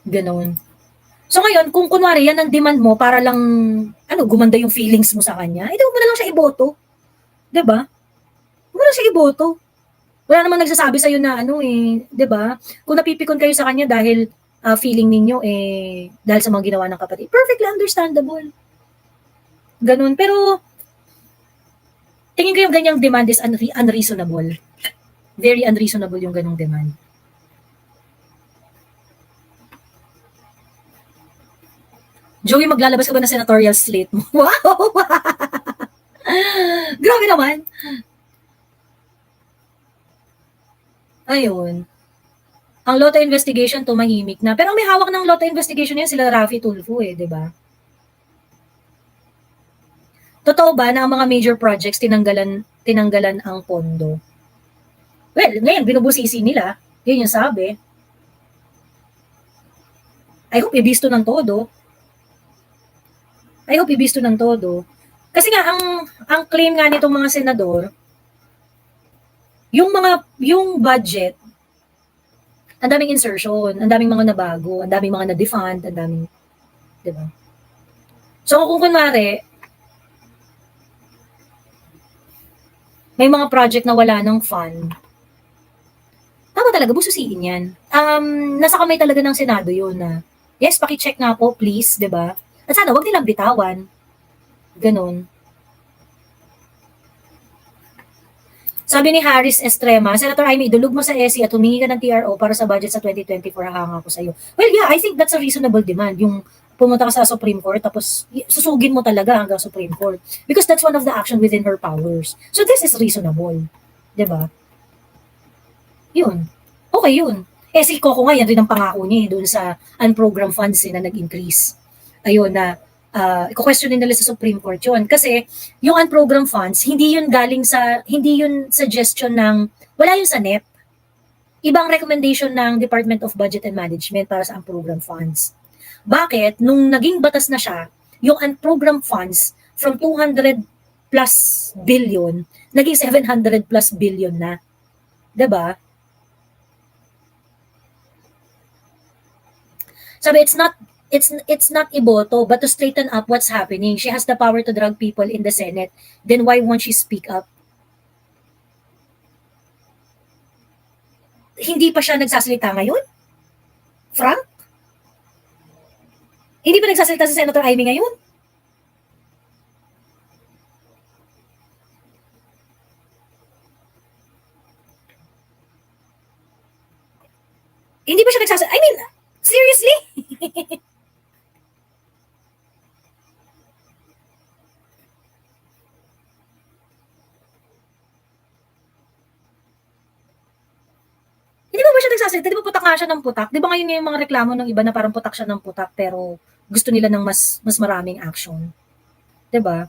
Ganon. So ngayon, kung kunwari yan ang demand mo para lang, gumanda yung feelings mo sa kanya, huwag mo na lang siya iboto. 'Di ba? Huwag mo na siya iboto. Wala namang nagsasabi sa'yo na 'di ba? Kung napipikon kayo sa kanya dahil feeling ninyo dahil sa mga ginawa ng kapatid, perfectly understandable. Ganun. Pero, tingin ko yung ganyang demand is unreasonable. Very unreasonable yung ganung demand. Joey, maglalabas ka ba ng senatorial slate mo? Wow! Grabe naman. Ayun. Ang Lota investigation tumahimik na. Pero ang may hawak ng Lota investigation yan, sila Raffy Tulfo di ba? Totoo ba na ang mga major projects tinanggalan ang pondo? Well, ngayon, binubusisi nila. Yun yung sabi. I hope ibisto ng todo. I hope ibisto ng todo. Kasi nga, ang claim nga nitong mga senador, yung budget, ang daming insertion, ang daming mga nabago, ang daming mga na-defund, ang daming, di ba? So, kung kunwari, may mga project na wala ng fund, tama talaga, bususiin yan. Nasa kamay talaga ng Senado yun na, yes, paki-check nga po, please, di ba? At sana, wag nilang bitawan. Ganon. Sabi ni Harris Estrema, Senator Amy, idulog mo sa SE at humingi ka ng TRO para sa budget sa 2024, hanga ko sa'yo. Well, yeah, I think that's a reasonable demand. Yung pumunta ka sa Supreme Court, tapos susugin mo talaga hanggang Supreme Court. Because that's one of the action within her powers. So this is reasonable. Diba? Yun. Okay yun. Si Coco nga, yan rin ang pangako niya doon sa unprogrammed funds na nag-increase. Ayun na, i-questionin nila sa Supreme Court yun. Kasi, yung unprogrammed funds, hindi yun suggestion ng, wala yun sa NEP. Ibang recommendation ng Department of Budget and Management para sa unprogrammed funds. Bakit? Nung naging batas na siya, yung unprogrammed funds from 200 plus billion, naging 700 plus billion na. Diba? Sabi, it's not iboto, but to straighten up what's happening. She has the power to drag people in the Senate. Then why won't she speak up? Hindi pa siya nagsasalita ngayon? Frank? Hindi pa nagsasalita si Senator Amy ngayon? Hindi pa siya nagsasalita? I mean, seriously? Hindi ba siya nagsasalita? Di ba putak nga siya ng putak? Di ba ngayon yung mga reklamo ng iba na parang putak siya ng putak pero gusto nila ng mas maraming action? Di ba?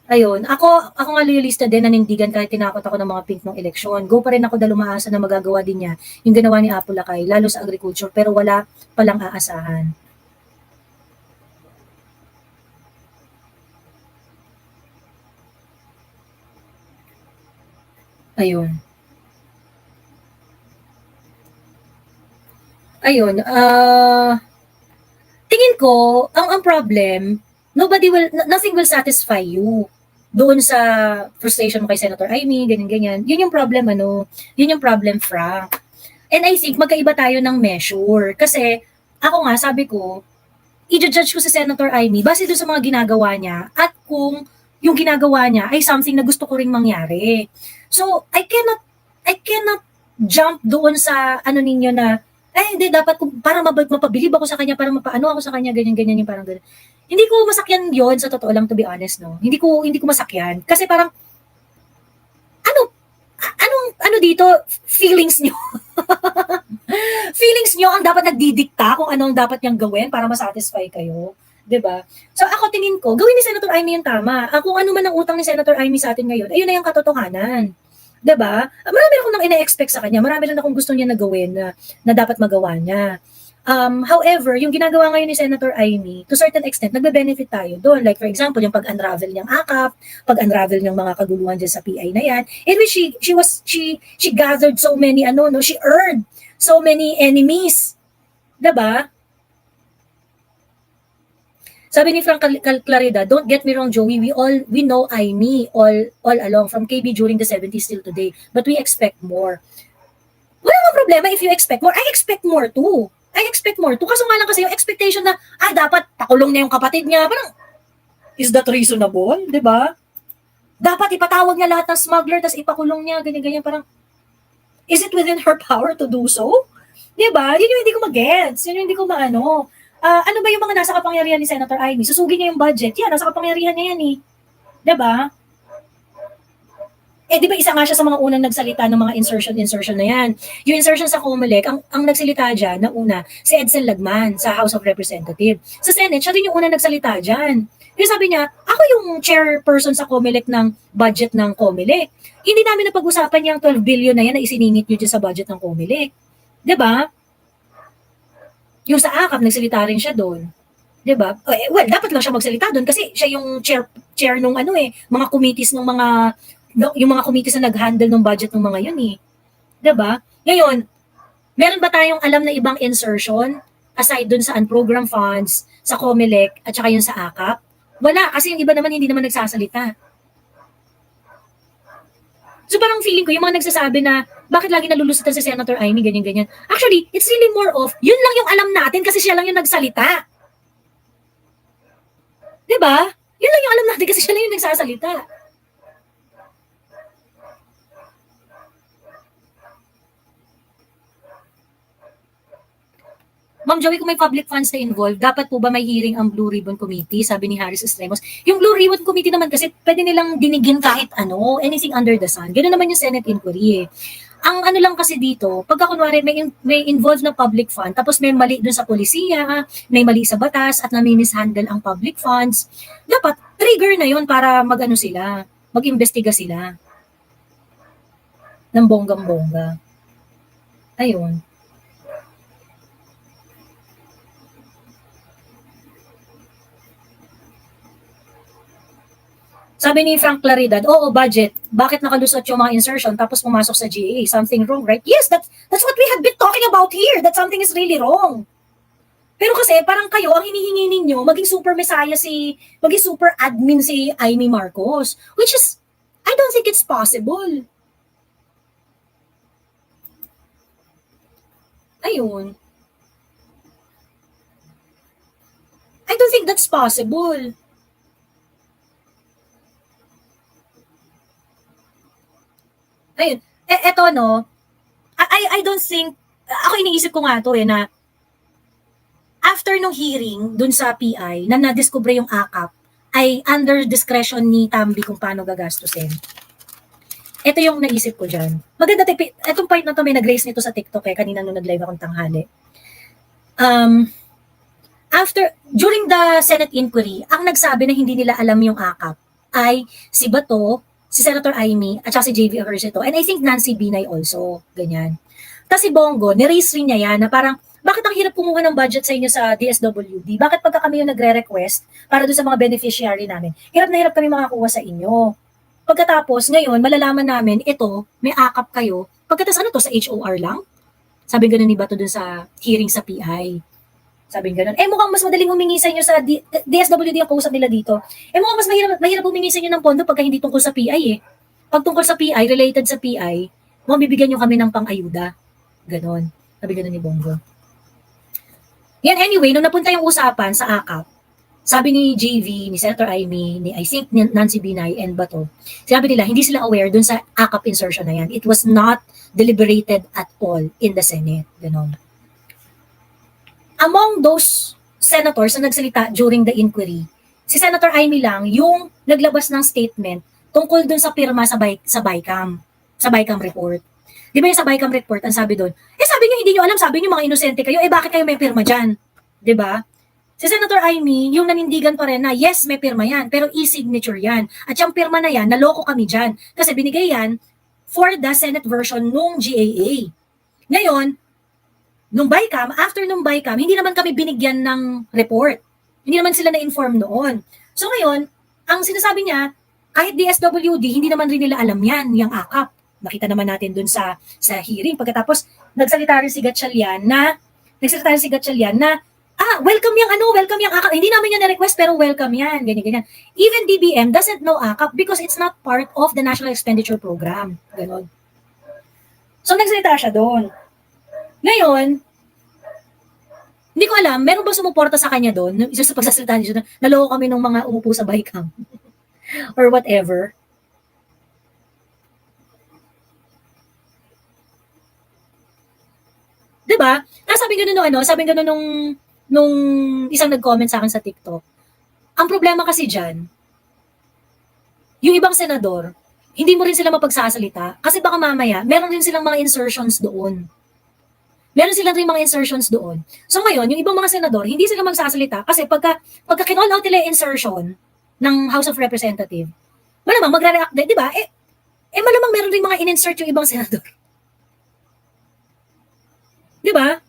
Ayun, ako nga lilista din, nanindigan kahit tinakot ako ng mga pink ng eleksyon. Go pa rin ako dahil umaasa na magagawa din niya yung ginawa ni Apo Lakay, lalo sa agriculture, pero wala palang aasahan. Ayun. Ayun, tingin ko, ang problem, nothing will satisfy you doon sa frustration mo kay Senator Amy, ganyan-ganyan. Yun yung problem, yun yung problem, Frank. And I think magkaiba tayo ng measure. Kasi, ako nga, sabi ko, i-judge ko sa Senator Amy base doon sa mga ginagawa niya at kung yung ginagawa niya ay something na gusto ko ring mangyari. So, I cannot jump doon sa ninyo na, hindi, dapat para mapabilib ako sa kanya, para mapaano ako sa kanya, ganyan-ganyan yung parang ganyan. Hindi ko masakyan yon sa totoo lang, to be honest, no? Hindi ko masakyan. Kasi parang, ano dito, feelings nyo. Feelings nyo ang dapat nagdidikta kung ano ang dapat niyang gawin para masatisfy kayo. 'Di ba? So ako tingin ko, gawin ni Senator Amy yung tama. Kung ano man ang utang ni Senator Amy sa atin ngayon, ayun na yung katotohanan. 'Di ba? Marami akong nang ina-expect sa kanya. Marami rin akong gusto niya na gawin na dapat magawa niya. However, yung ginagawa ngayon ni Senator Amy, to certain extent, nagbe-benefit tayo doon. Like, for example, yung pag-unravel niyang AKAP, pag-unravel niyang mga kaguluhan dyan sa PI na yan, in which she gathered so many, she earned so many enemies. Diba? Sabi ni Frank Clarida, don't get me wrong, Joey, we know Amy all along, from KB during the 70s till today, but we expect more. Wala namang problema if you expect more. I expect more too. Kaso nga lang kasi yung expectation na, dapat pakulong niya yung kapatid niya. Parang, is that reasonable? Diba? Dapat ipatawag niya lahat ng smuggler, tas ipakulong niya, ganyan-ganyan. Parang, is it within her power to do so? Diba? Yun yung hindi ko mag-gets. Yun yung hindi ko maano. Ano ba yung mga nasa kapangyarihan ni Senator Amy? Susugin niya yung budget. Yan, nasa kapangyarihan niya yan eh. Diba? Di ba isa nga siya sa mga unang nagsalita ng mga insertion na yan. Yung insertion sa COMELEC, ang nagsalita dyan na una, si Edson Lagman sa House of Representatives. Sa Senate, siya din yung unang nagsalita dyan. Yung sabi niya, ako yung chairperson sa COMELEC ng budget ng COMELEC. Hindi namin napag-usapan yung 12 billion na yan na isiningit nyo dyan sa budget ng COMELEC. Diba? Yung sa AKAP, nagsalita rin siya doon. 'Di ba? Well, dapat lang siya magsalita doon kasi siya yung chair nung mga committees ng yung mga committees na nag-handle ng budget ng mga yun 'Di ba? Ngayon, meron ba tayong alam na ibang insertion aside dun sa unprogrammed funds, sa COMELEC at saka yung sa AKAP? Wala kasi yung iba naman hindi naman nagsasalita. So parang feeling ko, yung mga nagsasabi na, bakit lagi nalulusutan si Senator Amy, ganyan-ganyan. Actually, it's really more of, yun lang yung alam natin kasi siya lang yung nagsalita. Diba? Yun lang yung alam natin kasi siya lang yung nagsasalita. Ma'am Joey, kung may public funds na involved, dapat po ba may hearing ang Blue Ribbon Committee? Sabi ni Harris Estremos. Yung Blue Ribbon Committee naman kasi pwede nilang dinigin kahit ano, anything under the sun. Ganoon naman yung Senate inquiry Ang ano lang kasi dito, pagka kunwari may involved na public fund, tapos may mali dun sa polisiya, may mali sa batas, at nami-mishandle ang public funds, dapat trigger na yon para mag-ano sila, mag-imbestiga sila ng bonggang-bongga. Ayun. Sabi ni Frank Claridad, oo, budget. Bakit nakalusot yung mga insertion tapos pumasok sa GAA? Something wrong, right? Yes, that's what we have been talking about here. That something is really wrong. Pero kasi parang kayo, ang hinihingi ninyo, maging super maging super admin si Amy Marcos. Which is, I don't think it's possible. Ayun. I don't think that's possible. Ayun. Eto no, I don't think, ako iniisip ko nga to na after nung hearing dun sa PI na nadiskubre yung AKAP ay under discretion ni Tambi kung paano gagastusin. Ito yung naisip ko dyan. Maganda, etong point na to may nag-raise nito sa TikTok kanina nung nag-live akong tanghali. During the Senate inquiry, ang nagsabi na hindi nila alam yung AKAP ay si Bato, si Senator Amy, at saka si JV Ejercito, and I think Nancy Binay also, ganyan. Tapos si Bongo, niraise rin niya yan na parang, bakit ang hirap kumuha ng budget sa inyo sa DSWD? Bakit pagka kami yung nagre-request para doon sa mga beneficiary namin, hirap na hirap kami makakuha sa inyo? Pagkatapos, ngayon, malalaman namin, ito, may AKAP kayo. Pagkatapos ano to, sa HOR lang? Sabi gano'n ni Bato doon sa hearing sa PI. Sabi gano'n. Mukhang mas madaling humingi sa inyo sa DSWD ang kausap nila dito. Mukhang mas mahirap humingi sa inyo ng pondo pagka hindi tungkol sa PI Pag tungkol sa PI, related sa PI, mukhang bibigyan nyo kami ng pang-ayuda. Ganon. Sabi gano'n ni Bongo. Yan, anyway, nung napunta yung usapan sa AKAP, sabi ni JV, ni Senator Amy, ni I think Nancy Binay and Bato, sabi nila, hindi sila aware dun sa AKAP insertion na yan. It was not deliberated at all in the Senate. Ganon. Among those senators na nagsalita during the inquiry, si Senator Amy lang yung naglabas ng statement tungkol dun sa pirma sa BICAM report. Di ba yung sa BICAM report, ang sabi doon, sabi niyo hindi niyo alam, sabi niyo mga inosente kayo, bakit kayo may pirma dyan? Di ba? Si Senator Amy, yung nanindigan pa rin na yes, may pirma yan, pero e-signature yan. At yung pirma na yan, naloko kami dyan. Kasi binigay yan for the Senate version nung GAA. Ngayon, nung BICAM, after nung BICAM, hindi naman kami binigyan ng report. Hindi naman sila na-inform noon. So ngayon, ang sinasabi niya, kahit DSWD, hindi naman rin nila alam yan, yung AKAP. Nakita naman natin dun sa hearing. Pagkatapos, nagsalita rin si Gatchalian na, welcome yung AKAP. Hindi namin yan na-request, pero welcome yan. Ganyan. Even DBM doesn't know AKAP because it's not part of the National Expenditure Program. Ganon. So, nagsalita siya doon. Ngayon, hindi ko alam, meron ba sumuporta sa kanya doon? Isa sa pagsasalita niya, naloko kami ng mga umupo sa BICAM. Or whatever. Diba? Sabi gano'n nung isang nag-comment sa akin sa TikTok. Ang problema kasi dyan, yung ibang senador, hindi mo rin sila mapagsasalita kasi baka mamaya, meron rin silang mga insertions doon. So ngayon, yung ibang mga senador, hindi sila magsasalita kasi pagka kinall out nila yung insertion ng House of Representatives, malamang magre-react din, di ba? Malamang meron rin mga in-insert yung ibang senador. Di ba?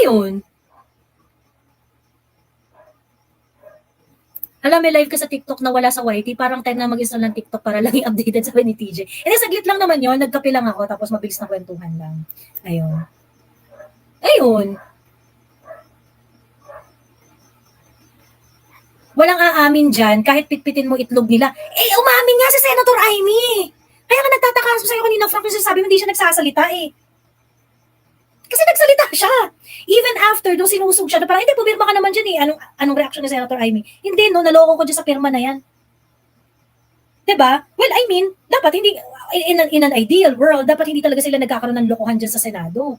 Ayun. Alam, may live ka sa TikTok na wala sa YT, parang time na mag-install ng TikTok para lang i-updated sa ni TJ. Hindi, saglit lang naman yon, nagkape lang ako, tapos mabilis na kwentuhan lang. Ayun. Ayun. Walang aamin dyan, kahit pitpitin mo itlog nila. Eh, umamin nga si Senator Amy. Kaya nga nagtataka sa'yo kanina, Frank, kasi sabi mo hindi siya nagsasalita eh. Kasi nagsalita siya. Even after, nung sinusog siya, na parang, hindi, pumirma ka naman dyan eh. Anong reaction ni Senator Amy? Hindi, no, naloko ko dyan sa pirma na yan. Diba? Well, I mean, dapat hindi, in an ideal world, dapat hindi talaga sila nagkakaroon ng lokohan dyan sa Senado.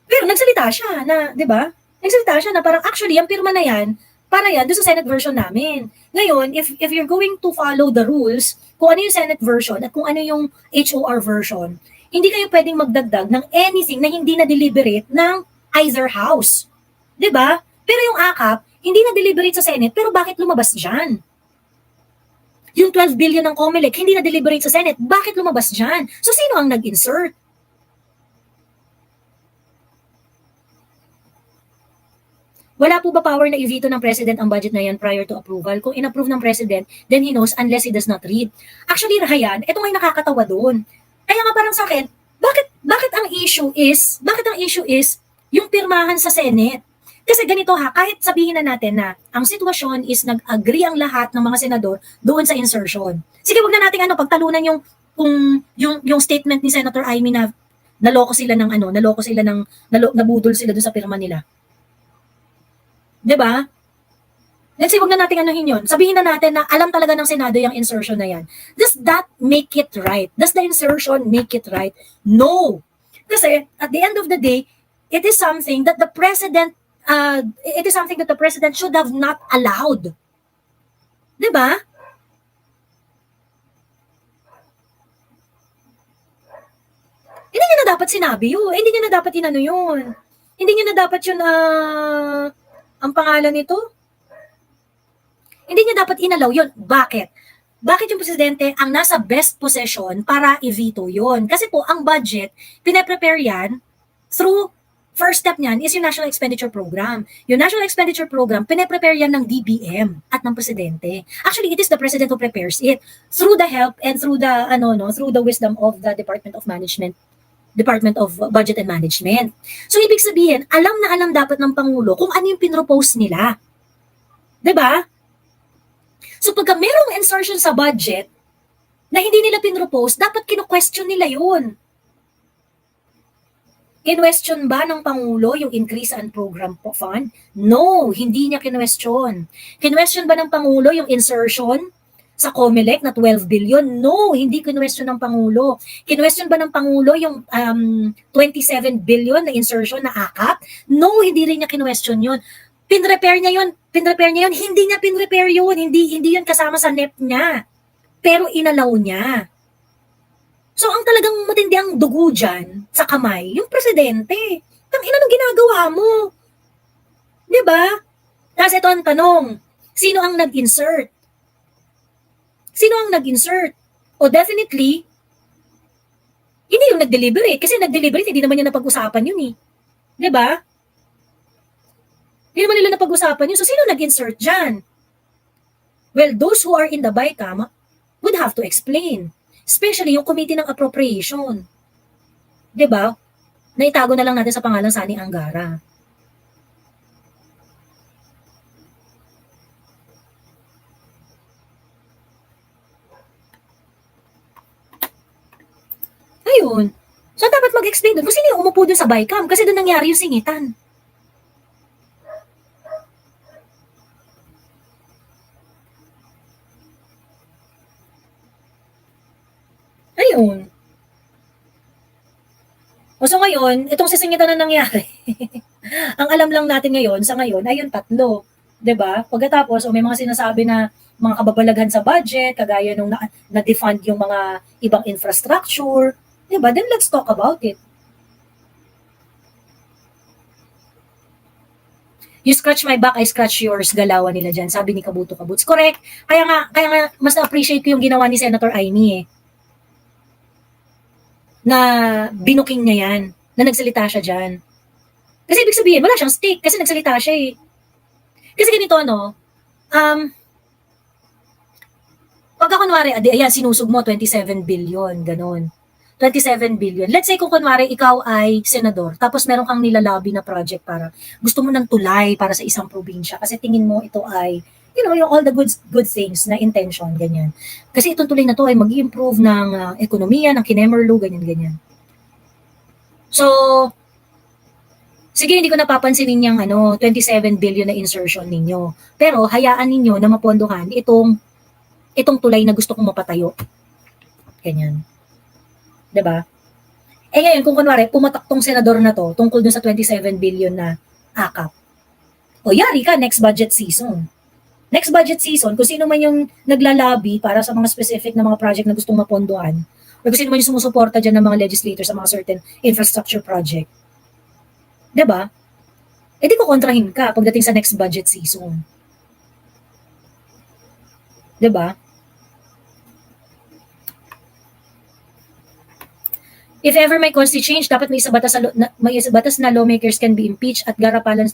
Pero nagsalita siya na, diba? Nagsalita siya na parang, actually, ang pirma na yan, para yan, doon sa Senate version namin. Ngayon, if you're going to follow the rules, kung ano yung Senate version at kung ano yung HOR version, hindi kayo pwedeng magdagdag ng anything na hindi na-deliberate ng either house. 'Di ba? Pero yung AKAP, hindi na-deliberate sa Senate, pero bakit lumabas dyan? Yung 12 billion ng COMELEC, hindi na-deliberate sa Senate, bakit lumabas dyan? So, sino ang nag-insert? Wala po ba power na i-veto ng President ang budget na yan prior to approval? Kung in-approve ng President, then he knows unless he does not read. Actually, Rahayan, ito nga yung nakakatawa doon. Kaya nga parang sa akin, bakit ang issue is yung pirmahan sa Senate? Kasi ganito ha, kahit sabihin na natin na ang sitwasyon is nag-agree ang lahat ng mga senador doon sa insertion. Sige, wag na nating pagtalunan yung statement ni Senator Amy na nabudol sila doon sa pirma nila. 'Di ba? Let's say, wag na natin yun. Sabihin na natin na alam talaga ng Senado yung insertion na yan. Does that make it right? Does the insertion make it right? No. Kasi, at the end of the day, it is something that the President should have not allowed. Diba? Hindi niya na dapat sinabi yun. Hindi niya na dapat yun. Hindi niya na dapat yun, ang pangalan nito? Hindi niya dapat inalaw yun. Bakit? Bakit yung presidente ang nasa best position para i-veto yun? Kasi po, ang budget, pinaprepare yan through, first step niyan is yung National Expenditure Program. Yung National Expenditure Program, pinaprepare yan ng DBM at ng presidente. Actually, it is the president who prepares it through the help and through the wisdom of the Department of Budget and Management. So, ibig sabihin, alam na alam dapat ng Pangulo kung ano yung pinropose nila. 'Di ba? So pagka merong insertion sa budget na hindi nila pinropose, dapat kino-question nila yun. Kinwestiyon ba ng Pangulo yung increase and program fund? No, hindi niya kinwestiyon. Kinwestiyon ba ng Pangulo yung insertion sa COMELEC na 12 billion? No, hindi kinwestiyon ng Pangulo. Kinwestiyon ba ng Pangulo yung 27 billion na insertion na AKAP? No, hindi rin niya kinwestiyon yun. Pinrepair niya yun, hindi niya pinrepair yun, hindi yun kasama sa NEP niya. Pero inalaw niya. So, ang talagang matindi ang dugo dyan sa kamay, yung presidente. Tangina nung ginagawa mo. Diba? Tapos ito ang tanong, sino ang nag-insert? O definitely, hindi yung nag-deliberate. Kasi nag-deliberate, hindi naman niya napag-usapan yun eh. Diba? Hindi naman nila napag-usapan yun. So, sino nag-insert dyan? Well, those who are in the BICAM would have to explain. Especially yung committee ng appropriation. Diba? Naitago na lang natin sa pangalang Sani Angara. Ayun. So, dapat mag-explain doon. Kung sino yung umupo doon sa BICAM? Kasi doon nangyari yung singitan. Ayun. O so ngayon, itong sisingitan na nangyari, ang alam lang natin ngayon, sa ngayon, ay yung tatlo. 'Di ba? Pagkatapos, may mga sinasabi na mga kababalaghan sa budget, kagaya nung na-defund yung mga ibang infrastructure. 'Di ba? Then let's talk about it. You scratch my back, I scratch yours, galawan nila dyan, sabi ni Kabuto Kabuts. Correct. Kaya nga, mas na-appreciate ko yung ginawa ni Senator Amy na binuking niya yan, na nagsalita siya dyan. Kasi ibig sabihin, wala siyang stake kasi nagsalita siya eh. Kasi ganito pagka kunwari, ayan, sinusog mo 27 billion, ganun. 27 billion. Let's say kung kunwari ikaw ay senador, tapos meron kang nilalobby na project para gusto mo ng tulay para sa isang probinsya kasi tingin mo ito ay yung all the good things na intention, ganyan. Kasi itong tulay na to ay mag-improve ng ekonomiya, ng Kinemerlu, ganyan-ganyan. So, sige, hindi ko napapansinin yung 27 billion na insertion ninyo. Pero hayaan ninyo na mapondohan itong tulay na gusto kong mapatayo. Ganyan. 'Di ba? Eh ngayon, kung kunwari, pumatak tong senador na to tungkol dun sa 27 billion na akap. O yari ka, next budget season. Next budget season, kung sino man yung naglalabi para sa mga specific na mga project na gustong mapondohan, o kung sino man yung sumusuporta dyan ng mga legislators sa mga certain infrastructure project. 'Di ba? Eh di ko kontrahin ka pagdating sa next budget season. 'Di ba? If ever may constitution change, dapat may isa batas na lawmakers can be impeached at garapalan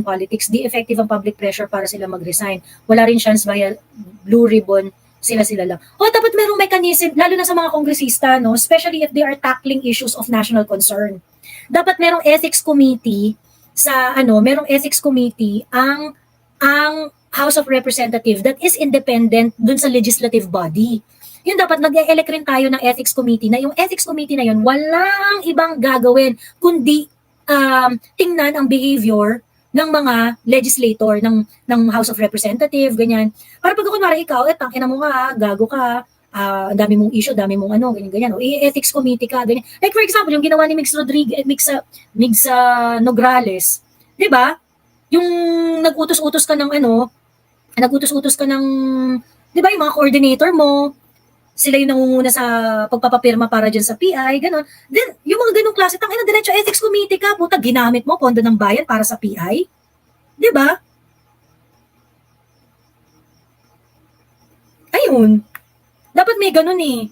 politics. Di effective ang public pressure para sila mag-resign. Wala rin chance via blue ribbon, sila lang. O dapat merong mechanism, lalo na sa mga kongresista, no? Especially if they are tackling issues of national concern. Dapat merong ethics committee merong ethics committee ang House of Representatives that is independent dun sa legislative body. Yun dapat nag-elect rin tayo ng ethics committee na yung ethics committee na yun walang ibang gagawin kundi tingnan ang behavior ng mga legislator ng House of Representatives, ganyan. Para pag kunwari ikaw, tangina mo ka, gago ka, dami mong issue, dami mong ganyan. O, ethics committee ka, ganyan. Like for example, yung ginawa ni Migs Nograles, 'di ba? Yung nag-utos-utos ka ng 'di ba, yung mga coordinator mo, sila yung nangunguna sa pagpapapirma para dyan sa PI, gano'n. Then, yung mga ganong klase, diretso ethics committee ka, puta, ginamit mo, pondo ng bayan para sa PI. Di ba? Ayun. Dapat may ganun eh.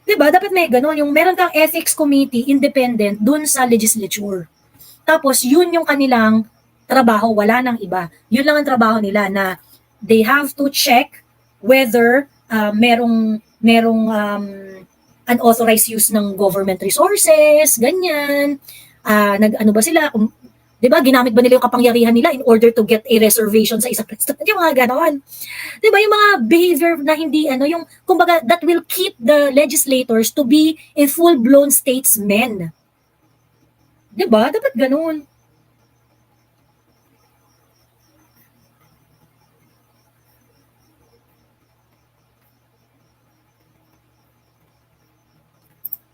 Di ba? Dapat may ganun. Yung meron kang ethics committee, independent, dun sa legislature. Tapos, yun yung kanilang trabaho, wala nang iba. Yun lang ang trabaho nila na they have to check whether merong unauthorized use ng government resources, ganyan. Ba sila, 'di ba, ginamit ba nila yung kapangyarihan nila in order to get a reservation sa isang president, yung mga ganoon. 'Di ba, yung mga behavior na hindi yung kumbaga that will keep the legislators to be a full-blown statesmen. 'Di ba? Dapat ganoon.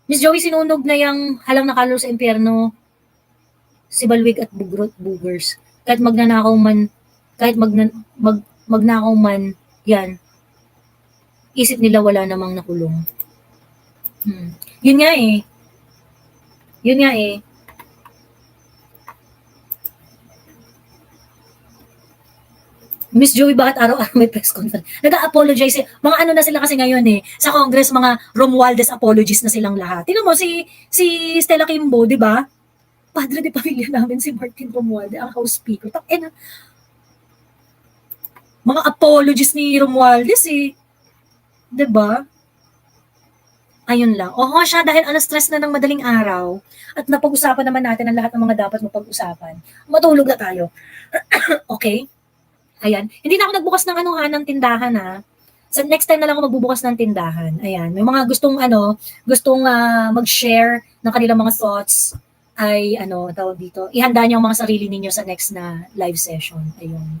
Miss Joey, sinunog na yung halang nakalo sa impyerno, si Balwig at Boogers. Kahit magnanakaw man, magnakaw man, yan, isip nila wala namang nakulong. Yun nga eh. Miss Joey, bakit araw-araw may press conference? Nag-a-apologize. Mga na sila kasi ngayon eh. Sa Congress, mga Romualdez apologies na silang lahat. Tingnan mo, si Stella Kimbo, di ba? Padre de pamilya namin si Martin Romualdez, ang House Speaker. Mga apologies ni Romualdez eh. Di ba? Ayun lang. Siya, dahil stress na ng madaling araw at napag-usapan naman natin ang lahat ng mga dapat mapag-usapan. Matulog na tayo. Okay? Ayan. Hindi na ako nagbukas ng ng tindahan ha. So next time na lang ako magbubukas ng tindahan. Ayan. May mga gustong mag-share ng kanilang mga thoughts ay tawag dito. Ihanda niyo ang mga sarili ninyo sa next na live session. Ayun.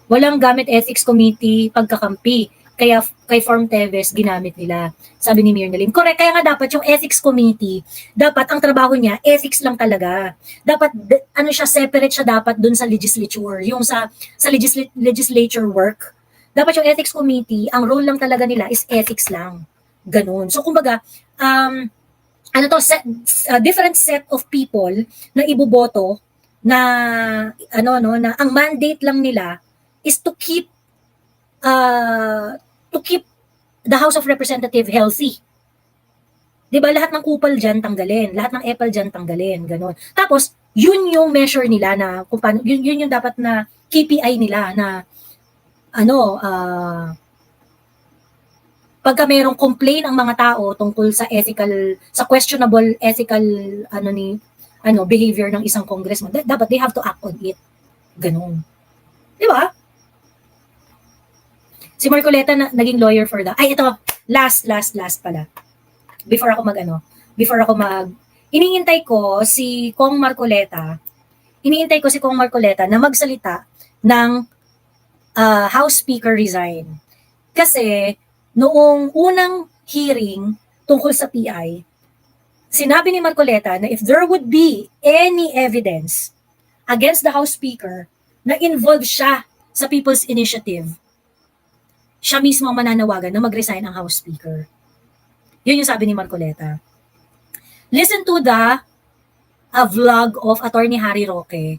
Walang gamit ethics committee pagkakampi. Kaya kay Form Teves ginamit nila. Sabi ni Mirnalim. Correct. Kaya nga dapat yung ethics committee, dapat ang trabaho niya, ethics lang talaga. Dapat, separate siya dapat dun sa legislature. Yung sa legislature work. Dapat yung ethics committee, ang role lang talaga nila is ethics lang. Ganun. So, kumbaga, different set of people na iboboto na, na ang mandate lang nila is to keep the House of Representatives healthy. 'Di ba lahat ng kupal diyan tanggalin, lahat ng epal diyan tanggalin, gano'n. Tapos yun yung measure nila na kung paano, yun yung dapat na KPI nila na ano, pagka merong complain ang mga tao tungkol sa questionable ethical behavior ng isang congressman, dapat they have to act on it. Ganun. Di ba? Si Marcoleta naging lawyer for that. Ay, ito, last pala. Before ako hinihintay ko si Kong Marcoleta na magsalita ng House Speaker resign. Kasi, noong unang hearing tungkol sa PI, sinabi ni Marcoleta na if there would be any evidence against the House Speaker na involved siya sa People's Initiative, siya mismo ang mananawagan na mag-resign ang House Speaker. Yun yung sabi ni Marcoleta. Listen to the vlog of Attorney Harry Roque,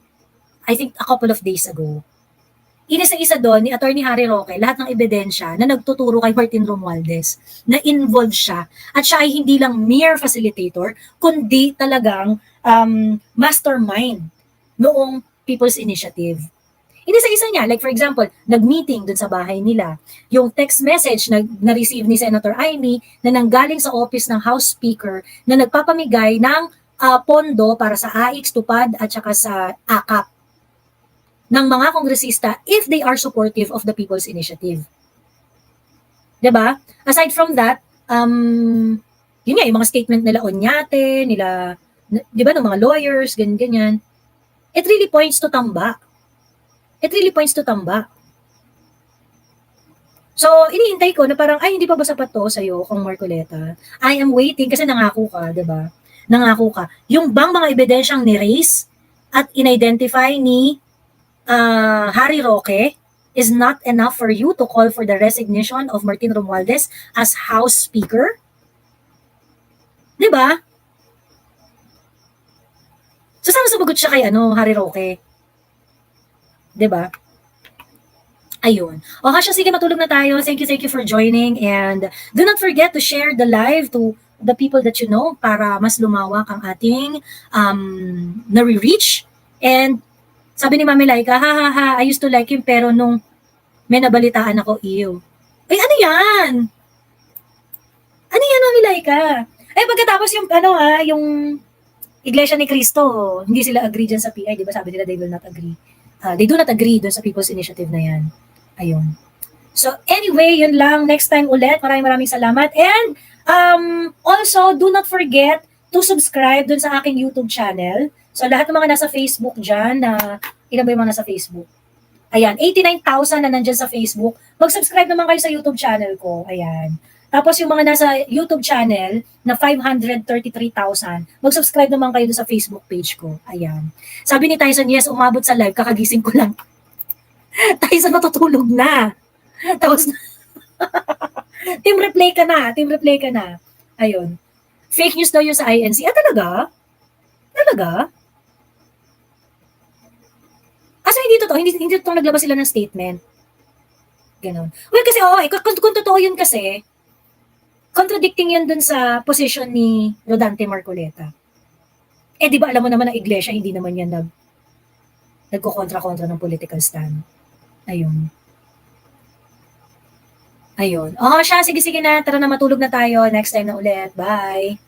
I think a couple of days ago. Inisa-isa doon ni Attorney Harry Roque lahat ng ebidensya na nagtuturo kay Martin Romualdez na involved siya at siya ay hindi lang mere facilitator kundi talagang mastermind noong People's Initiative. Inisa-isa niya, like for example, nag-meeting dun sa bahay nila, yung text message na na-receive ni Senator Amy na nanggaling sa office ng House Speaker na nagpapamigay ng pondo para sa AIX, TUPAD at saka sa AKAP ng mga kongresista if they are supportive of the People's Initiative. 'Di ba? Aside from that, yun nga, yung mga statement nila Oñate, nila, 'di ba, ng mga lawyers, ganyan. It really points to tamba. So, iniintay ko na parang, ay, hindi pa ba sapat to sa'yo, Kong Marcoleta? I am waiting kasi nangako ka, 'di ba? Nangako ka. Yung bang mga ebidensyang ni-raise at in-identify ni Harry Roque is not enough for you to call for the resignation of Martin Romualdez as House Speaker? 'Di ba? So, sana sumagot siya kay Harry Roque? 'Di ba? Ayun. O siya, sige, matulog na tayo. Thank you for joining, and do not forget to share the live to the people that you know para mas lumawak ang ating nare-reach. And sabi ni Mami Laika, I used to like him pero nung may nabalitaan ako, ew. Ay, ano yan? Ano yan, Mami Laika? Ay, pagkatapos yung Iglesia ni Cristo, hindi sila agree dyan sa PI, di ba? Sabi nila they will not agree. They do not agree dun sa People's Initiative na yan. Ayun. So, anyway, yun lang. Next time ulit. Maraming salamat. And, also, do not forget to subscribe dun sa aking YouTube channel. So, lahat ng mga nasa Facebook dyan, ilan ba yung mga nasa Facebook? Ayan, 89,000 na nandyan sa Facebook. Mag-subscribe naman kayo sa YouTube channel ko. Ayan. Tapos yung mga nasa YouTube channel na 533,000, mag-subscribe naman kayo sa Facebook page ko. Ayan. Sabi ni Tyson, yes, umabot sa live, kakagising ko lang. Tyson, natutulog na. Tapos, team replay ka na. Ayun. Fake news daw yun sa INC. Talaga? So hindi totoo, hindi totoo naglabas sila ng statement. Ganon. Well, kasi kung totoo yun kasi, contradicting yun dun sa position ni Rodante Marcoleta. Di ba alam mo naman ang iglesia, hindi naman yan nagko-kontra-kontra ng political stand. Ayun. Siya, sige na, tara na, matulog na tayo. Next time na ulit. Bye!